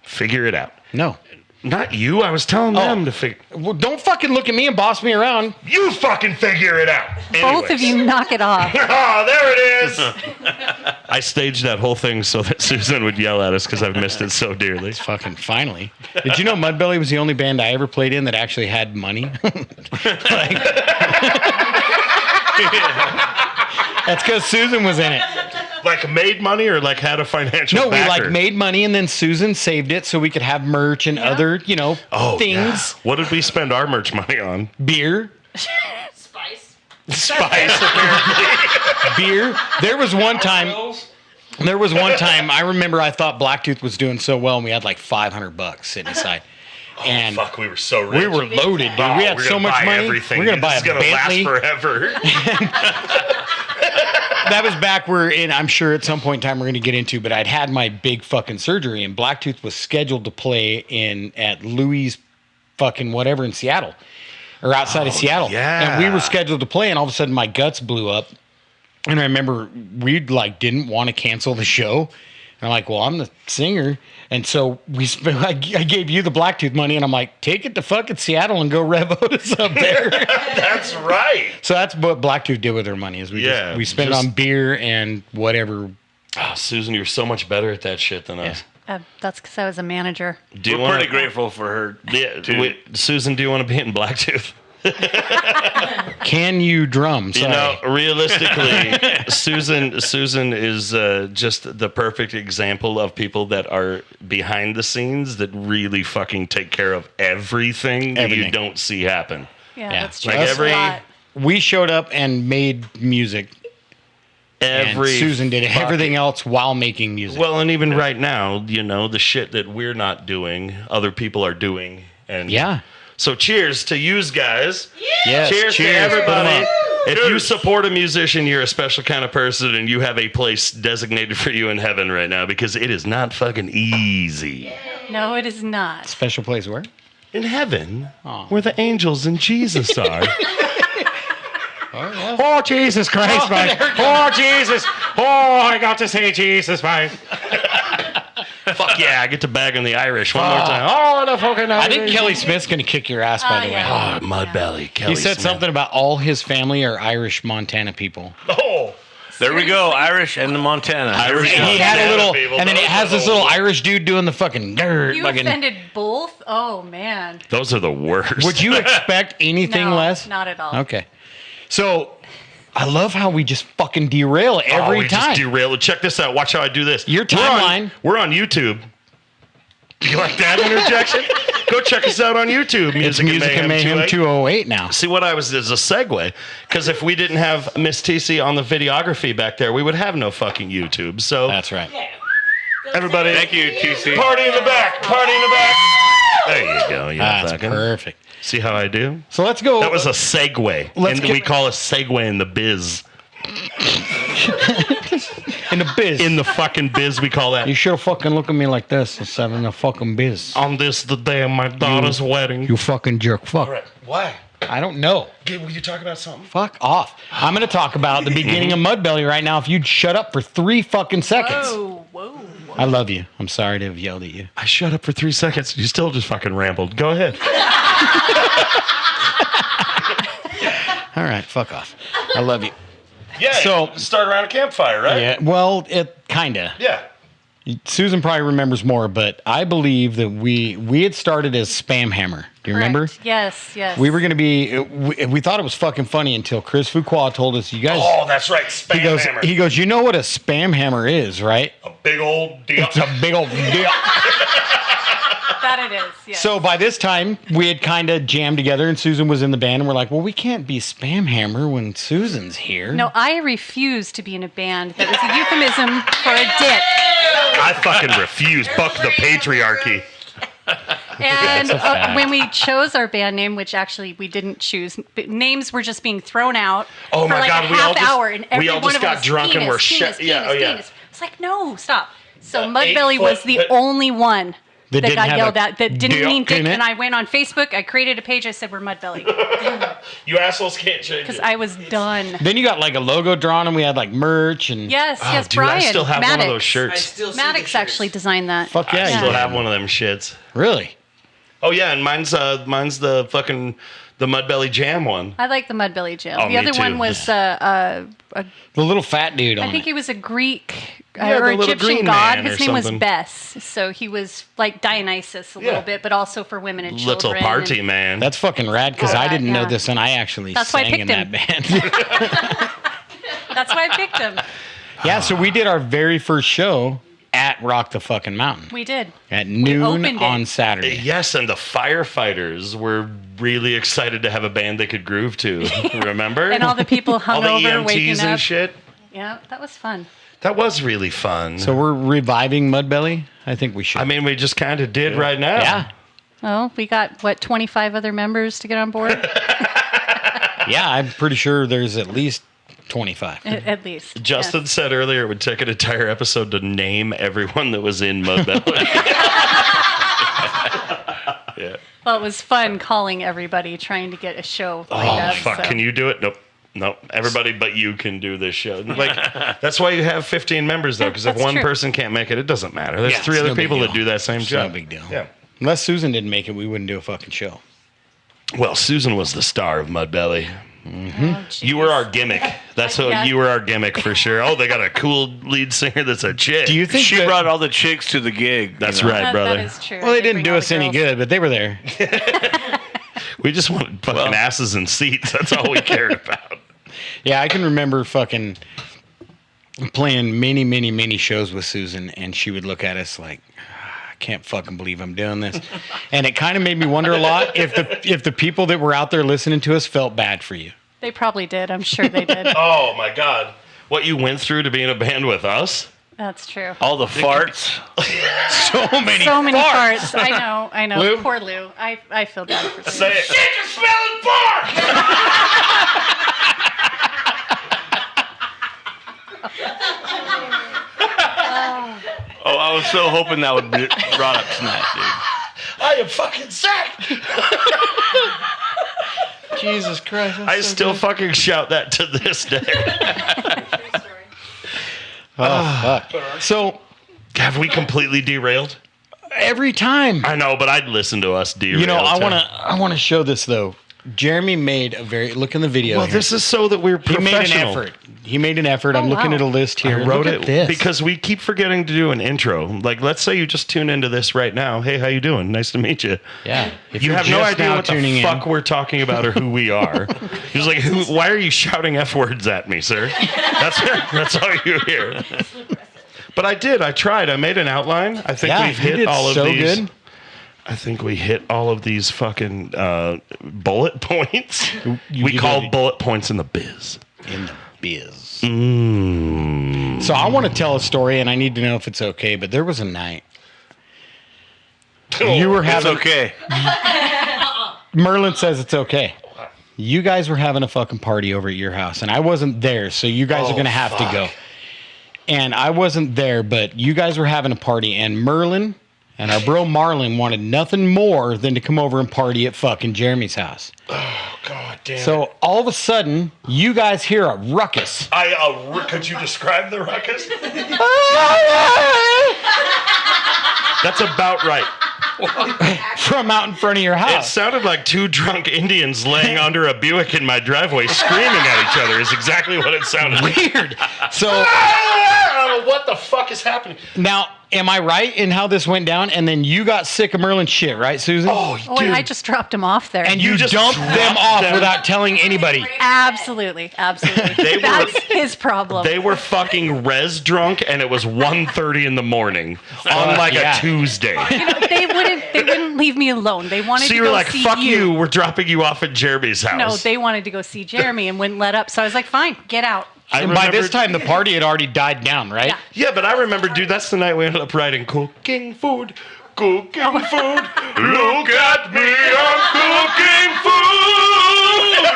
Figure it out. No. Not you. I was telling them to figure. Well, don't fucking look at me and boss me around. You fucking figure it out. Both of you knock it off. Oh, there it is. I staged that whole thing so that Susan would yell at us because I've missed it so dearly. Fucking finally. Did you know MuddBelly was the only band I ever played in that actually had money? That's because Susan was in it. Like made money or like had a financial No, we backer? like made money and then Susan saved it so we could have merch and other, things. Yeah. What did we spend our merch money on? Beer. Spice. Spice, apparently. Beer. There was one time I remember I thought Blacktooth was doing so well and we had like $500 sitting aside. And Fuck, we were so rich. we were loaded, dude. Oh, we had we're so gonna much buy money. Everything. We're gonna buy a Bentley. Last forever. That was back where, and I'm sure at some point in time we're going to get into, but I'd had my big fucking surgery, and Blacktooth was scheduled to play at Louis fucking whatever in Seattle, or outside of Seattle. yeah. And we were scheduled to play, and all of a sudden my guts blew up. And I remember we didn't want to cancel the show. And I'm like, well, I'm the singer. And so I gave you the Blacktooth money, and I'm like, take it to fucking Seattle and go rev Otis up there. That's right. So that's what Blacktooth did with their money, is we spent it on beer and whatever. Oh, Susan, you're so much better at that shit than us. That's because I was a manager. We're pretty grateful for her. Yeah, Susan, do you want to be in Blacktooth? Can you drum? Sorry. You know, realistically, Susan is just the perfect example of people that are behind the scenes that really fucking take care of everything that you don't see happen. Yeah, Yeah. that's true. Like That's a lot. We showed up and made music. And Susan did everything else while making music. Well, and even right now, the shit that we're not doing, other people are doing. And yeah. So cheers to yous guys. Yes, Cheers to Put 'em everybody. up. If you support a musician, you're a special kind of person, and you have a place designated for you in heaven right now, because it is not fucking easy. No, it is not. Special place where? In heaven, where the angels and Jesus are. Oh, Jesus Christ, man. Oh, Jesus. Oh, I got to say Jesus, man. Fuck yeah, I get to bag on the Irish one more time. Oh, the fucking Irish. I think Kelly Smith's going to kick your ass, by the way. Oh, MuddBelly. Kelly He said Smith. something about all his family are Irish Montana people. Oh. There we go, Irish and the Montana. Irish And he had a little, people, and then it those has are this the little old- Irish dude doing the fucking dirt. You fucking, offended both? Oh, man. Those are the worst. would you expect anything No, less? not at all. Okay. So, I love how we just fucking derail every we time. just derailed. Check this out. Watch how I do this. Your timeline. We're on YouTube. You like that interjection? Go check us out on YouTube. It's Music and Mayhem 208 now. See, what I was is a segue, because if we didn't have Miss TC on the videography back there, we would have no fucking YouTube. So That's right. everybody, Thank you, TC. Party in the back. Party in the back. There you go. Yeah, That's perfect. See how I do? So let's go. That was a segue. Let's And get- we call a segue in the biz. In the biz. In the fucking biz, we call that. You should have fucking looked at me like this instead of in the fucking biz. On this, the day of my daughter's wedding. You fucking jerk. Fuck. All right. Why? I don't know. Will you talk about something? Fuck off. I'm going to talk about the beginning of MuddBelly right now if you'd shut up for 3 fucking seconds. Whoa. I love you. I'm sorry to have yelled at you. I shut up for 3 seconds. You still just fucking rambled. Go ahead. All right, fuck off. I love you. Yeah. So- start around a campfire, right? Yeah, well, it kinda. Yeah. Susan probably remembers more, but I believe that we had started as Spam Hammer. Do you remember? Correct. Yes. We were going to be. We thought it was fucking funny until Chris Fuqua told us, "You guys." Oh, that's right. Spam hammer. He goes. You know what a Spam Hammer is, right? A big old deal. It's a big old deal. That it is. Yes. So by this time, we had kind of jammed together, and Susan was in the band, and we're like, "Well, we can't be Spam Hammer when Susan's here." No, I refuse to be in a band. That was a euphemism for a dick. I fucking refuse. Fuck the patriarchy. And when we chose our band name, which actually we didn't choose, but names were just being thrown out Oh for my like God, a we all half just- hour, and every we all one just of them got was drunk and penis, were penis, shit. Yeah, penis, oh, yeah. penis. It's like, no, stop. So The MuddBelly 8 was foot- the that- only one that didn't got have yelled a at that didn't mean dick in dick. it? And I went on Facebook, I created a page, I said we're MuddBelly You assholes can't change because it. I was done. Then you got like a logo drawn, and we had like merch and Yes, Oh, yes, dude, Brian. I still have Maddox. one of those I shirts. still see Maddox the shirts. actually designed that. Fuck yeah, I you still did. have one of them shits. Really? Oh yeah, and mine's the fucking the MuddBelly Jam one. I like the MuddBelly Jam. Oh, the me other too. one was The little fat dude on I think it. he was a Greek Yeah, or the little Egyptian green god. man or His name was something. Bess, so he was like Dionysus a Yeah. little bit, but also for women and Little children. party and man. That's fucking rad because I didn't know Yeah. this, and I actually That's why I sang in picked that him. band. That's why I picked him. Yeah, so we did our very first show at Rock the fucking Mountain We did. at noon opened it. on Saturday. Yes, and the firefighters were really excited to have a band they could groove to. Remember? And all the people all the hungover, EMTs waking and up. shit. Yeah, that was fun. That was really fun. So we're reviving MuddBelly. I think we should. I mean, we just kind of did right now. yeah, Well, we got 25 other members to get on board yeah. I'm pretty sure there's at least 25. at least. Justin Yes. said earlier it would take an entire episode to name everyone that was in MuddBelly. Yeah. Well, it was fun calling everybody, trying to get a show Oh, lined up. fuck. so. Can you do it? Nope. Everybody but you can do this show. Like, that's why you have 15 members, though, because if that's one true. person can't make it, it doesn't matter. There's Yeah, 3 it's other no big people that deal. do that same It's job. no big deal. Yeah. Unless Susan didn't make it, we wouldn't do a fucking show. Well, Susan was the star of MuddBelly. Oh, You were our gimmick. That's what Yeah. you were our gimmick for sure. Oh, they got a cool lead singer that's a chick. Do you think She that- brought all the chicks to the gig. That's you know? right, brother. That is true. Well, they didn't bring do all us the any girls. good, but they were there. We just wanted fucking asses and seats. That's all we cared about. Yeah, I can remember fucking playing many shows with Susan, and she would look at us like, I can't fucking believe I'm doing this. And it kind of made me wonder a lot if the people that were out there listening to us felt bad for you. They probably did. I'm sure they did. Oh, my God. What you went through to be in a band with us? That's true. All the farts. So many So many farts. parts. I know. Lou? Poor Lou. I feel bad for Lou. Say it. Shit, you're smelling fart! Oh, I was so hoping that would be brought up tonight, dude. I am fucking sick. Jesus Christ. I still fucking shout that to this day. Oh, fuck. So Have we completely derailed? every time, I know, but I'd listen to us derail. you know, I too. want to show this though. Jeremy made a very look in the video. Well, here. this is so that we're He professional. made an effort. He made an effort. I'm Oh, looking wow. at a list here. I wrote Look it at this. because we keep forgetting to do an intro. Like, let's say you just tune into this right now. Hey, how you doing? Nice to meet you. Yeah. If You you're have no just idea now what the tuning in, fuck we're talking about or who we are. He was like, why are you shouting F words at me, sir? That's all you hear. But I did. I tried. I made an outline. I think Yeah, we've you hit did all of so these. good. I think we hit all of these fucking bullet points. We you call did. bullet points in the biz. in the biz. Mm. So I want to tell a story, and I need to know if it's okay. But there was a night you were It's having. okay. Merlin says it's okay. You guys were having a fucking party over at your house, and I wasn't there, so you guys are Oh, gonna have to fuck. go. and I wasn't there, but you guys were having a party, and Merlin and our bro Marlin wanted nothing more than to come over and party at fucking Jeremy's house. Oh, God damn it. So all of a sudden, you guys hear a ruckus. Could you describe the ruckus? That's about right. From out in front of your It house. sounded like two drunk Indians laying under a Buick in my driveway screaming at each other is exactly what it sounded like. Weird. So I don't know what the fuck is happening. now, am I right in how this went down? And then you got sick of Merlin's shit, right, Susan? Oh, Oh, dude. and I just dropped him off there. and you just dumped them dropped off them. without telling anybody. Absolutely. That's his problem. They were fucking res drunk, and it was 1:30 in the morning on like yeah. a Tuesday. They wouldn't leave me alone. They wanted So to you go were like, see fuck you, we're dropping you off at Jeremy's house. No, they wanted to go see Jeremy and wouldn't let up. So I was like, fine, get out. I And by this remember- time, the party had already died down, right? Yeah. Yeah, but I remember, dude, that's the night we ended up writing Cooking Food. Cooking Oh. food, look at me, I'm cooking food.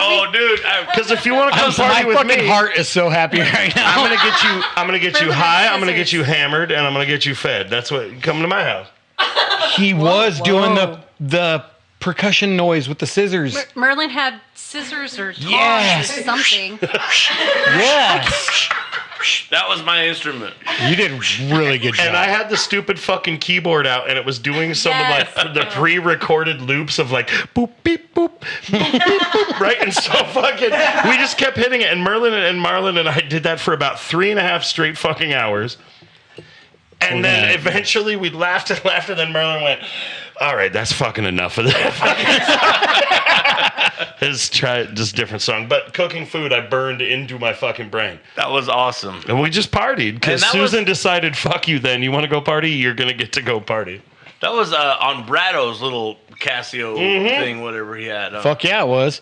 Oh, dude. Because if you want to come My party with fucking me, heart is so happy right now. I'm gonna get you high, I'm gonna get Scissors. you hammered, and I'm gonna get you fed. That's what. Come to my house. He was doing Whoa. the percussion noise with the scissors. Merlin had scissors or tongs Yes. or something. Yes. That was my instrument. You did a really good job. And I had the stupid fucking keyboard out, and it was doing some Yes. of like the pre-recorded loops of like boop beep boop, boop beep boop, right? And so fucking, we just kept hitting it. And Merlin and Marlin and I did that for about 3.5 straight fucking hours. And then Yeah. eventually we laughed and laughed, and then Merlin went, "All right, that's fucking enough of that." Let's try just different song. But cooking food, I burned into my fucking brain. That was awesome. And we just partied because And that was- Susan decided, fuck you then. You want to go party? You're going to get to go party. That was on Brado's little Casio thing, whatever he had. Fuck yeah, it was.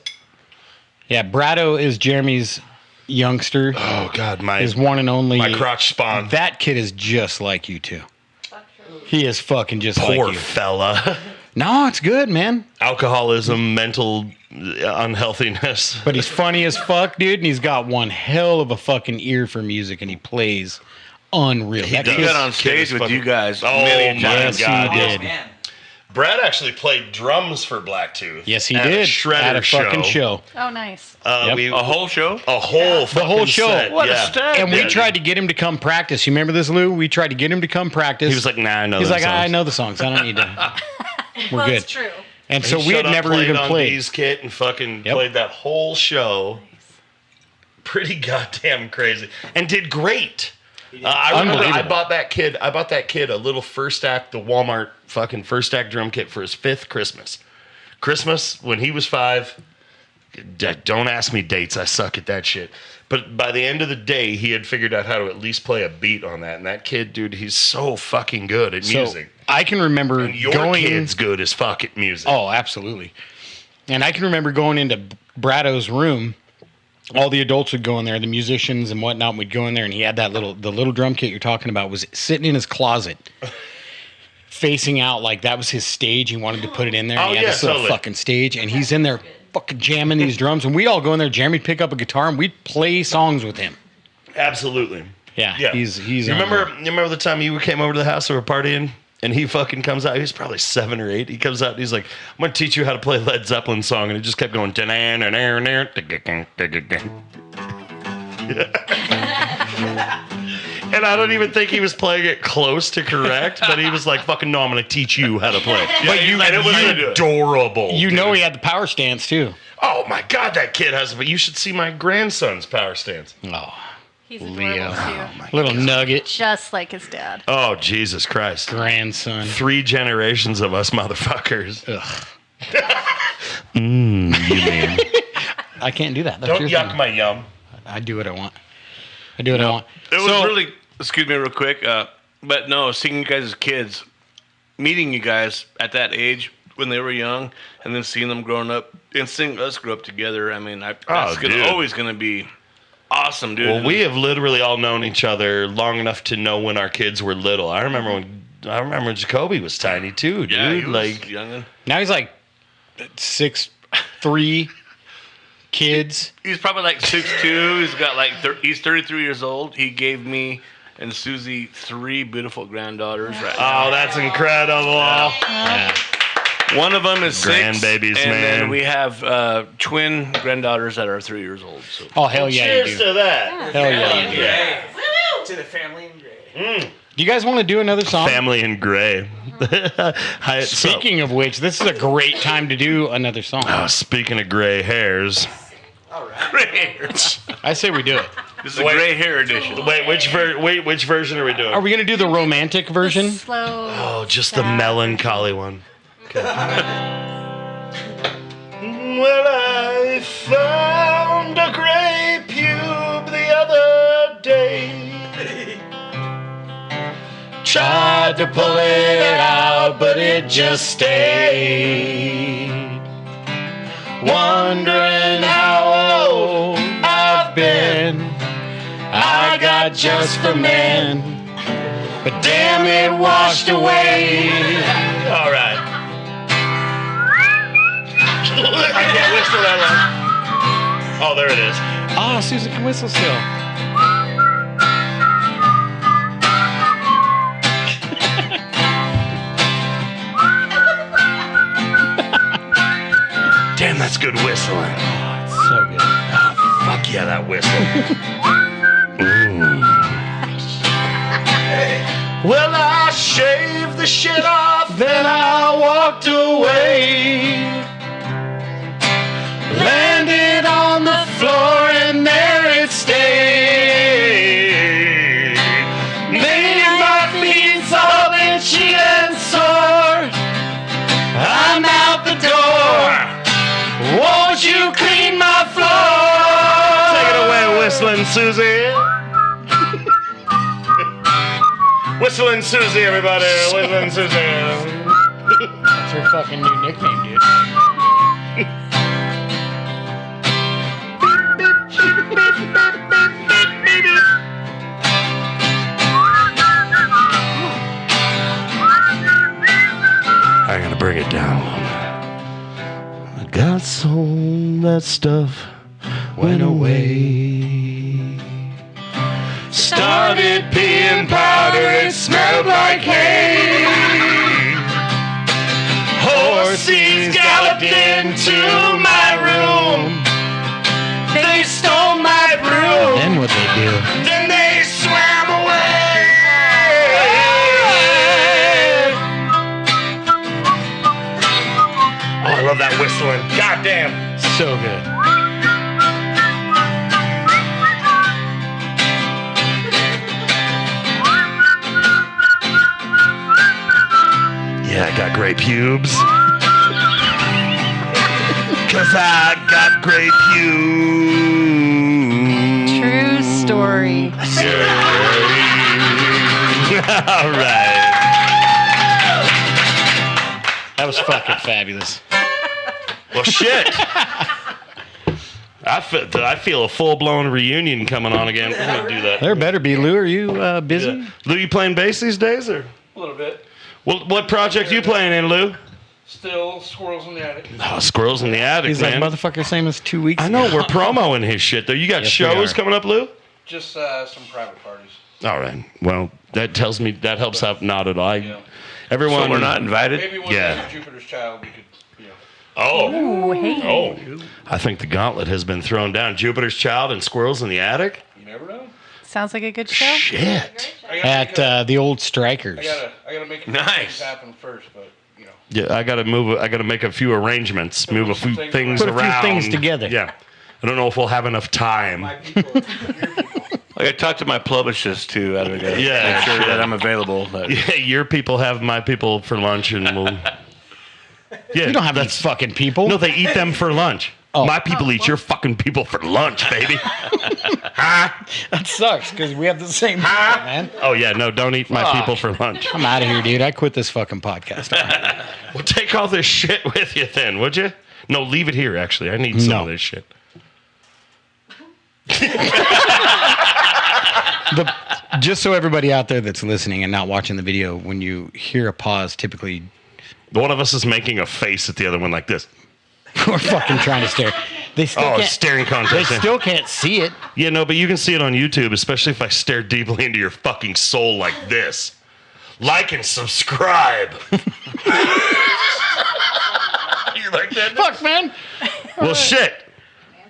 Yeah, Brado is Jeremy's youngster. Oh, God. His one and only. My crotch spawn. That kid is just like you too. He is fucking just Poor like you. fella. No, it's good, man. Alcoholism, mental unhealthiness. But he's funny as fuck, dude, and he's got one hell of a fucking ear for music, and he plays unreal. That does. He kid's- got on Kid stage is with fucking- you guys Oh, a million my times. Yes, God. he Oh, did. man. Brad actually played drums for Blacktooth. Yes, he at did. A shredder At a fucking show. Oh, nice. Yep. We, A whole show? a whole The whole fucking show. set, What a yeah. stack. And we Yeah, tried to get him to come practice. You remember this, Lou? We tried to get him to come practice. He was like, nah, I know He's them like, I songs. know the songs. I don't need to. We're Well, good. it's true. And so He we showed had up, never even on played. Bee's Kit and fucking Yep. played that whole show. Pretty goddamn crazy. And did great. I remember I Unbelievable. bought that kid a little first act, the Walmart fucking first act drum kit for his 5th Christmas. Christmas, when he was 5, don't ask me dates. I suck at that shit. But by the end of the day, he had figured out how to at least play a beat on that. And that kid, dude, he's so fucking good at So music. I can remember And your going. kid's good as fuck at music. Oh, absolutely. And I can remember going into Brado's room. All the adults would go in there, the musicians and whatnot would go in there, and he had the little drum kit you're talking about was sitting in his closet, facing out like that was his stage. He wanted to put it in there. And Oh, he had yeah, this little totally. fucking stage, and he's in there fucking jamming these drums, and we'd all go in there. Jeremy'd pick up a guitar, and we'd play songs with him. Absolutely. Yeah, Yeah. he's. You remember the time you came over to the house and we were partying? And he fucking comes out. He was probably 7 or 8. He comes out and he's like, I'm going to teach you how to play a Led Zeppelin song. And it just kept going. And I don't even think he was playing it close to correct, but he was like, fucking no, I'm going to teach you how to play. But you- and it was you- adorable. You know dude. he had the power stance too. Oh my God, that kid has, but you should see my grandson's power stance. Oh, He's adorable, Leo. too. little nugget Just like his dad. Oh, Jesus Christ. grandson. 3 generations of us motherfuckers. Ugh. You man. I can't do that. That's Don't your yuck thing. my yum. I do what I want. I do what I want. It was So- really, excuse me real quick, but no, seeing you guys as kids, meeting you guys at that age when they were young, and then seeing them growing up, and seeing us grow up together, I mean, that's dude. always going to be awesome, dude. Well, we have literally all known each other long enough to know when our kids were little. I remember when Jacoby was tiny too, dude. yeah, he was like youngin'. Now he's like 6'3", kids. He's probably like 6'2". He's got like he's 33 years old. He gave me and Susie 3 beautiful granddaughters right now. Oh, that's incredible. Yeah. One of them is 6. Grandbabies, and man. then we have twin granddaughters that are 3 years old. So. Oh, hell yeah, you Cheers do. to that. Hell yeah. Gray. To the family in gray. Do you guys want to do another song? Family in gray. Speaking of which, this is a great time to do another song. Speaking of gray hairs. All right. Gray hairs. I say we do it. This is a gray hair edition. Wait, which version are we doing? Are we going to do the romantic version? Slow. Oh, just the sad. melancholy one. Okay. Well, I found a gray pube the other day. Tried to pull it out, but it just stayed. Wondering how old I've been. I got just for men, but damn it washed away. All right. I can't whistle that long. Oh, there it is. Oh, Susan can whistle still. Damn, that's good whistling. Oh, it's so good. Fuck yeah, that whistle. Well, I shaved the shit off, then I walked away. Landed on the floor and there it stayed. Made my feet soft and she and sore. I'm out the door. Won't you clean my floor? Take it away, Whistling Susie. Whistling Susie, everybody. Whistling Susie. That's her fucking new nickname, dude. I gotta bring it down. I got some that stuff went away. Started peeing powder, it smelled like hay. Horses galloped into my room. They stole my broom. Then what they do? Then they swam away. Oh, I love that whistling. God damn. So good. Yeah, I got gray pubes. Cause I got gray pubes. True story. All right. That was fucking fabulous. Well, shit. I feel a full-blown reunion coming on again. We're gonna do that. There better be. Lou, are you busy? Yeah. Lou, you playing bass these days, or? A little bit. Well, what project you playing in, Lou? Still squirrels in the attic. Oh, Squirrels in the Attic, He's man. like, motherfucker, same as 2 weeks I ago. know, we're promoing his shit, though. You got Yes, we shows are. coming up, Lou? Just some private parties. All right. Well, that tells me, that helps out not at all. Yeah. Everyone. So we're not invited? Maybe one Yeah. day Jupiter's Child we could, Oh. Ooh, hey. Oh. I think the gauntlet has been thrown down. Jupiter's Child and Squirrels in the Attic? you never know. Sounds like a good show. Shit. I gotta make At the old Strikers. I gotta make a few Nice. things happen first, but Yeah, I gotta make a few arrangements, move a few things Put a few around. things together. Yeah. I don't know if we'll have enough time. my people, your people. Like I talked to my publicist too. I gotta Yeah, make sure sure. that I'm available. But Yeah, your people have my people for lunch, and we'll. Yeah, You don't have these fucking people. No, they eat them for lunch. Oh. My people eat your fucking people for lunch, baby. Huh? That sucks because we have the same people, man. Oh yeah, no, don't eat my Fuck. people for lunch. I'm out of here, dude. I quit this fucking podcast. Well, take all this shit with you then, would you? No, leave it here. Actually, I need some No. of this shit. Just so everybody out there that's listening and not watching the video, when you hear a pause, typically One of us is making a face at the other one like this. we're fucking trying to stare. They still Oh, can't. staring They contest. still can't see it. Yeah, no, but you can see it on YouTube, especially if I stare deeply into your fucking soul like this. Like and subscribe. You like that? Fuck, man. Well, shit.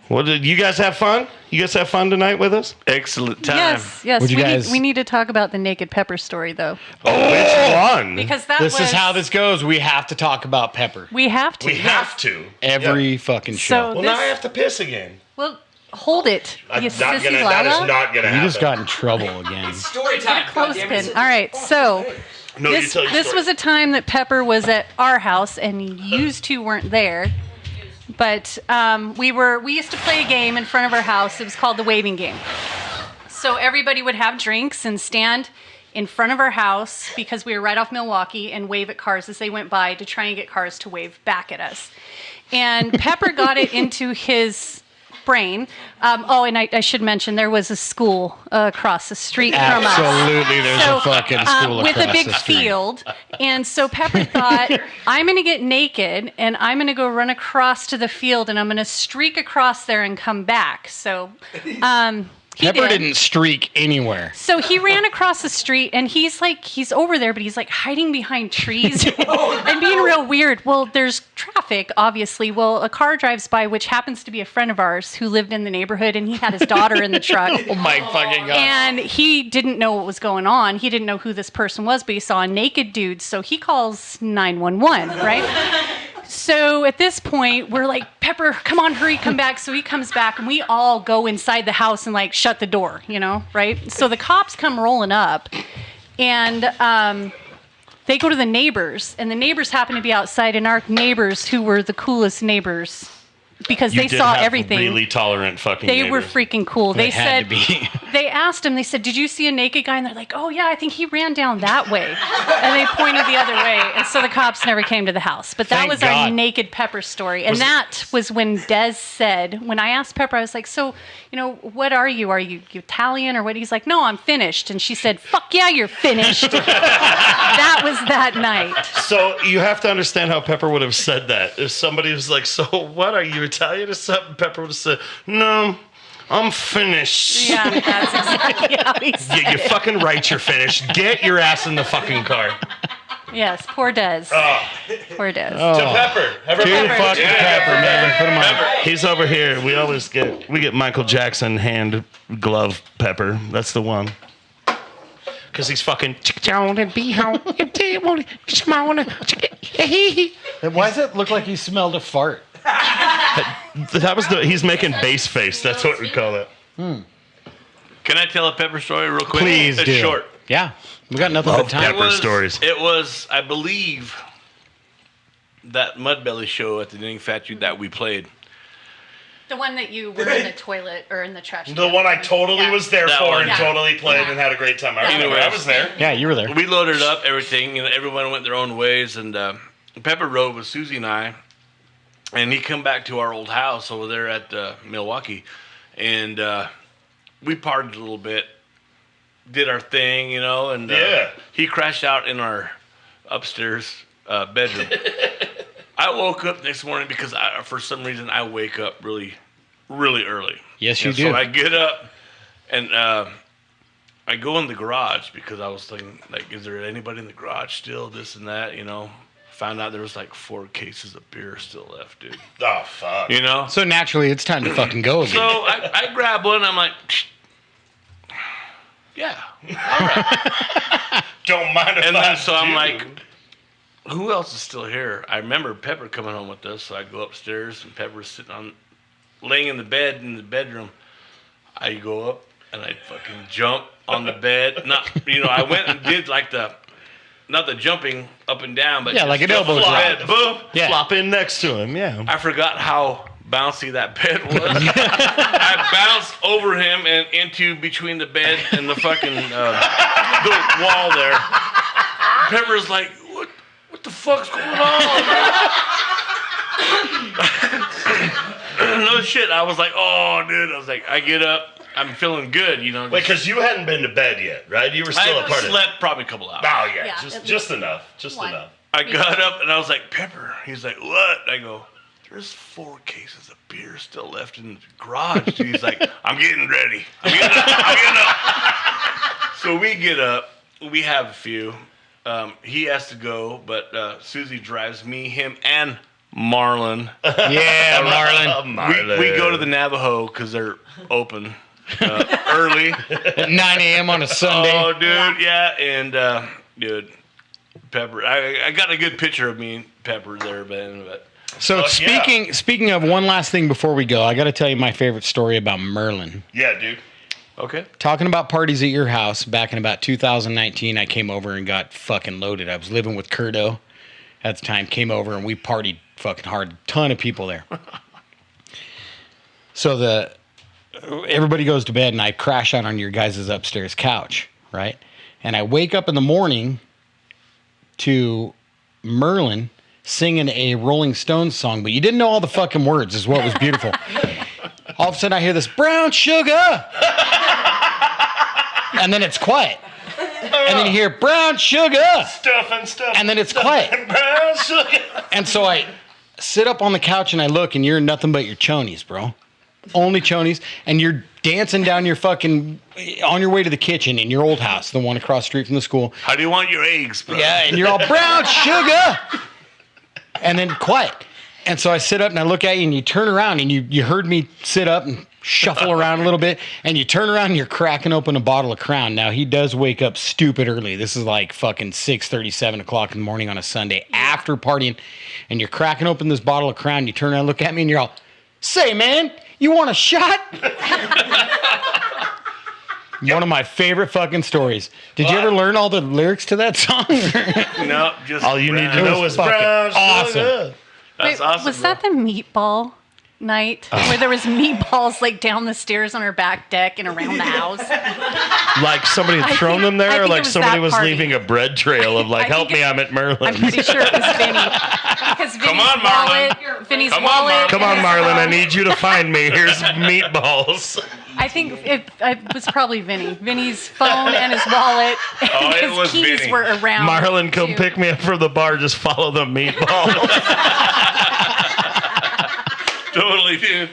What did you guys have fun? You guys have fun tonight with us? Excellent time. Yes. What'd you guys- We need to talk about the naked pepper story, though. Oh, which one? Because that This was... is how this goes. We have to talk about Pepper. We have to. We yes. have to. Every Yeah. fucking show. So Well, this, now I have to piss again. well, hold it, you That is sissy not Lila. going to happen. You just got in trouble again. Story time. Clothespin. All right, so No, you this tell your this story. was a time that Pepper was at our house, and used two weren't there. But we used to play a game in front of our house. It was called the waving game. So everybody would have drinks and stand in front of our house, because we were right off Milwaukee, and wave at cars as they went by to try and get cars to wave back at us. And Pepper got it into his brain. And I should mention, there was a school across the street from us. Absolutely, there's So, a fucking school with across a big the street. field. And so Pepper thought, I'm going to get naked and I'm going to go run across to the field and I'm going to streak across there and come back. So he Pepper did. didn't streak anywhere. So he ran across the street and he's over there, but he's like hiding behind trees and being real weird. Well, there's traffic, obviously. Well, a car drives by, which happens to be a friend of ours who lived in the neighborhood, and he had his daughter in the truck. Oh my fucking god. And he didn't know what was going on. He didn't know who this person was, but he saw a naked dude. So he calls 911, right? So at this point, we're like, Pepper, come on, hurry, come back. So he comes back, and we all go inside the house and like shut the door, right? So the cops come rolling up, and they go to the neighbors, and the neighbors happen to be outside, and our neighbors, who were the coolest neighbors, because You they did saw have everything. Really tolerant fucking They were neighbors. freaking cool. They had said, to be. they asked him, they said, did you see a naked guy? And they're like, oh yeah, I think he ran down that way. And they pointed the other way. And so the cops never came to the house. But that Thank was our God. naked Pepper story. And that was when Des said, when I asked Pepper, I was like, so, what are you? Are you Italian or what? He's like, no, I'm finished. And she said, fuck yeah, you're finished. That was that night. So you have to understand how Pepper would have said that. If somebody was like, so what, are you Italian or something? Pepper would have said, no, I'm finished. Yeah, that's exactly how he said Yeah, you're it. fucking right, you're finished. Get your ass in the fucking car. Yes, poor Des. Poor Des. To Pepper. Dude, fucking Pepper, man. Put him on. He's over here. We get Michael Jackson hand glove Pepper. That's the one. Because he's fucking. Why does it look like he smelled a fart? He's making bass face. That's what we call it. Can I tell a Pepper story real quick? Please it's do. short. Yeah. We got nothing but time. Pepper stories. It was, I believe, that MuddBelly show at the Knitting Factory that we played. The one that you were in the toilet or in the trash. The one I totally Yeah. was there That for one. and Yeah. totally played Yeah. and had a great time. I remember. Anyways. I was there. Yeah, you were there. We loaded up everything, and everyone went their own ways. And Pepper rode with Susie and I, and he come back to our old house over there at Milwaukee, and we partied a little bit, did our thing, and Yeah. he crashed out in our upstairs bedroom. I woke up next morning because for some reason I wake up really, really early. Yes, you And do. So I get up and I go in the garage because I was thinking, like, is there anybody in the garage still? This and that, Found out there was like 4 cases of beer still left, dude. Oh, fuck. So naturally, it's time to fucking go again. So I grab one. I'm like, yeah, all right. Don't mind if And I then so I'm do. like, who else is still here? I remember Pepper coming home with us, so I go upstairs and Pepper's laying in the bed in the bedroom. I go up and I fucking jump on the bed. I went and did like not the jumping up and down, but Yeah, just like an the elbow bed, drop. boom. Yeah. Flop in next to him, yeah. I forgot how bouncy that bed was. I bounced over him and into between the bed and the fucking the wall there. Pepper's like, what the fuck's going on? No shit. I was like, oh, dude. I was like, I get up. I'm feeling good, Wait, because you hadn't been to bed yet, right? You were still a I part of it. slept probably a couple hours. Oh, yeah. Yeah, Just at just least enough. Just one. enough. I got up and I was like, Pepper. He's like, what? I go, there's 4 cases of beer still left in the garage. Dude. He's like, I'm getting ready. I'm getting up. So we get up. We have a few. He has to go, but Susie drives me, him, and Marlin. Yeah, Marlin. We go to the Navajo because they're open early. At 9 a.m. on a Sunday. Oh, dude, yeah. And, dude, Pepper. I got a good picture of me and Pepper there, man. But So yeah. speaking of one last thing before we go, I got to tell you my favorite story about Merlin. Yeah, dude. okay. Talking about parties at your house, back in about 2019, I came over and got fucking loaded. I was living with Curdo at the time, came over and we partied fucking hard. Ton of people there. So everybody goes to bed and I crash out on your guys' upstairs couch, right? And I wake up in the morning to Merlin singing a Rolling Stones song, but you didn't know all the fucking words is what was beautiful. All of a sudden I hear this, brown sugar. And then it's quiet. And then you hear brown sugar. Stuff. And then it's quiet. Brown sugar. And so I sit up on the couch and I look and you're nothing but your chonies, bro. Only chonies. And you're dancing down your fucking, on your way to the kitchen in your old house, the one across the street from the school. How do you want your eggs, bro? Yeah, and you're all brown sugar. And then quiet. And so I sit up and I look at you and you turn around and you heard me sit up and shuffle around a little bit. And you turn around and you're cracking open a bottle of Crown. Now, he does wake up stupid early. This is like fucking 6:30, 7 o'clock in the morning on a Sunday after partying. And you're cracking open this bottle of Crown. You turn around and look at me and you're all, say, man, you want a shot? One of my favorite fucking stories. Did you ever learn all the lyrics to that song? No, just All you need to It know was is fucking brown awesome. sugar. That's Wait, awesome. was bro. that the meatball night where there was meatballs like down the stairs on our back deck and around the house? Like somebody had I thrown think- them there, I or think like it was somebody that was party. leaving a bread trail of like, I help think me, it- I'm at Merlin. I'm pretty sure it was Vinny. Because Vinny's on, Marlon. wallet, Vinny's Come on, wallet. Marlon. Come on, Marlon, I need you to find me. Here's meatballs. I think it was probably Vinny. Vinny's phone and his wallet and Oh, it his was keys Vinny. were around. Marlon, come too. pick me up from the bar. Just follow the meatballs. Totally, dude.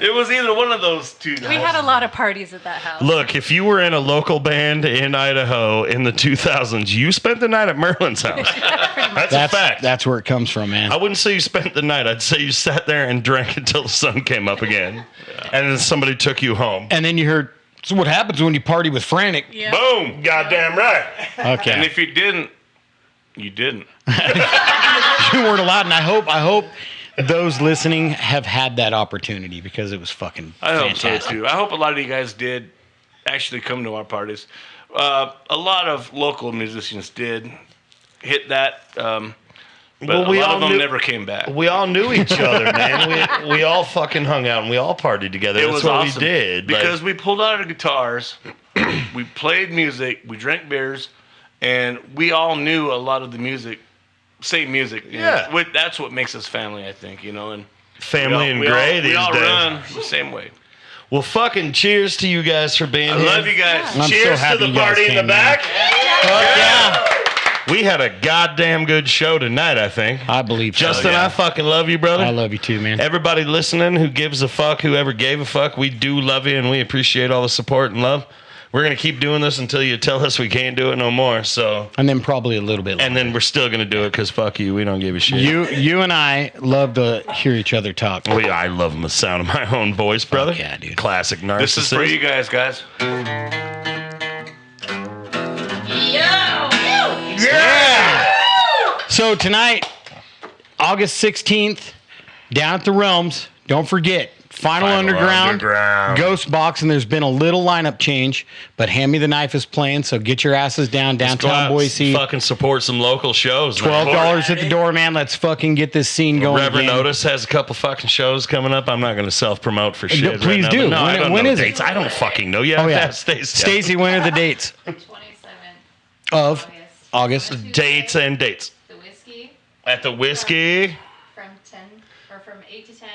It was either one of those two. We had a lot of parties at that house. Look, if you were in a local band in Idaho in the 2000s, you spent the night at Merlin's house. That's a fact. That's where it comes from, man. I wouldn't say you spent the night. I'd say you sat there and drank until the sun came up again. And then somebody took you home. And then you heard, so what happens when you party with Frantic? Yeah. Boom! Goddamn right. Okay. And if you didn't, you didn't. You weren't allowed, and I hope those listening have had that opportunity because it was fucking I hope fantastic. so too. I hope a lot of you guys did actually come to our parties. A lot of local musicians did hit that, but Well, a we lot all of them knew- never came back. We all knew each other, man. We all fucking hung out and we all partied together. It That's was what awesome we did. because we pulled out our guitars, we played music, we drank beers, and we all knew a lot of the music, same music. you know. Yeah. That's what makes us family, I think. And family and we gray all, these we all days. run the same way. Well, fucking cheers to you guys for being I here. love you guys. I'm so Cheers to happy the you guys party in the came, man. back. Yeah. We had a goddamn good show tonight, I think. I believe so. Justin, yeah. I fucking love you, brother. I love you too, man. Everybody listening who gives a fuck, whoever gave a fuck, we do love you and we appreciate all the support and love. We're going to keep doing this until you tell us we can't do it no more. So, And then probably a little bit and longer. then we're still going to do it because fuck you. We don't give a shit. You and I love to hear each other talk. I love the sound of my own voice, brother. yeah, dude. Classic narcissist. This is for you guys. So tonight, August 16th, down at the Realms, don't forget, Final Underground, Ghost Box, and there's been a little lineup change, but Hand Me the Knife is playing, so get your asses down, Go downtown out, Boise. Fucking support some local shows. man. $12 at the door, man. Let's fucking get this scene going Reverend again. Otis has a couple fucking shows coming up. I'm not going to self-promote for shit. right please now, do. but No, I don't When know is it? dates. I don't fucking know. You have Oh, to yeah. ask Stacy. Stacy, when are the dates? 27th Of August. Dates and dates. The whiskey At the Whiskey. from 10 or from 8 to 10.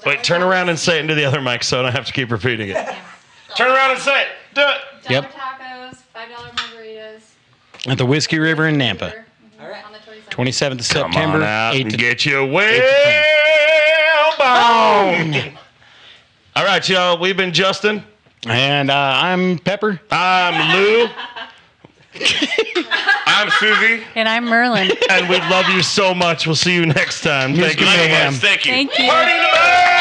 Wait, turn around and say it into the other mic so I don't have to keep repeating it. Turn around and say it. Do it. Yep. $1 tacos, $5 margaritas. At the Whiskey River in Nampa. On the 27th. 27th of Come September. on out 8 and to get your 8 to 10. way. phone. All right, y'all. We've been Justin. And I'm Pepper. I'm Lou. I'm Susie. And I'm Merlin. And we love you so much. We'll see you next time. Thank you so much. Thank you. Thank you. Party in the band!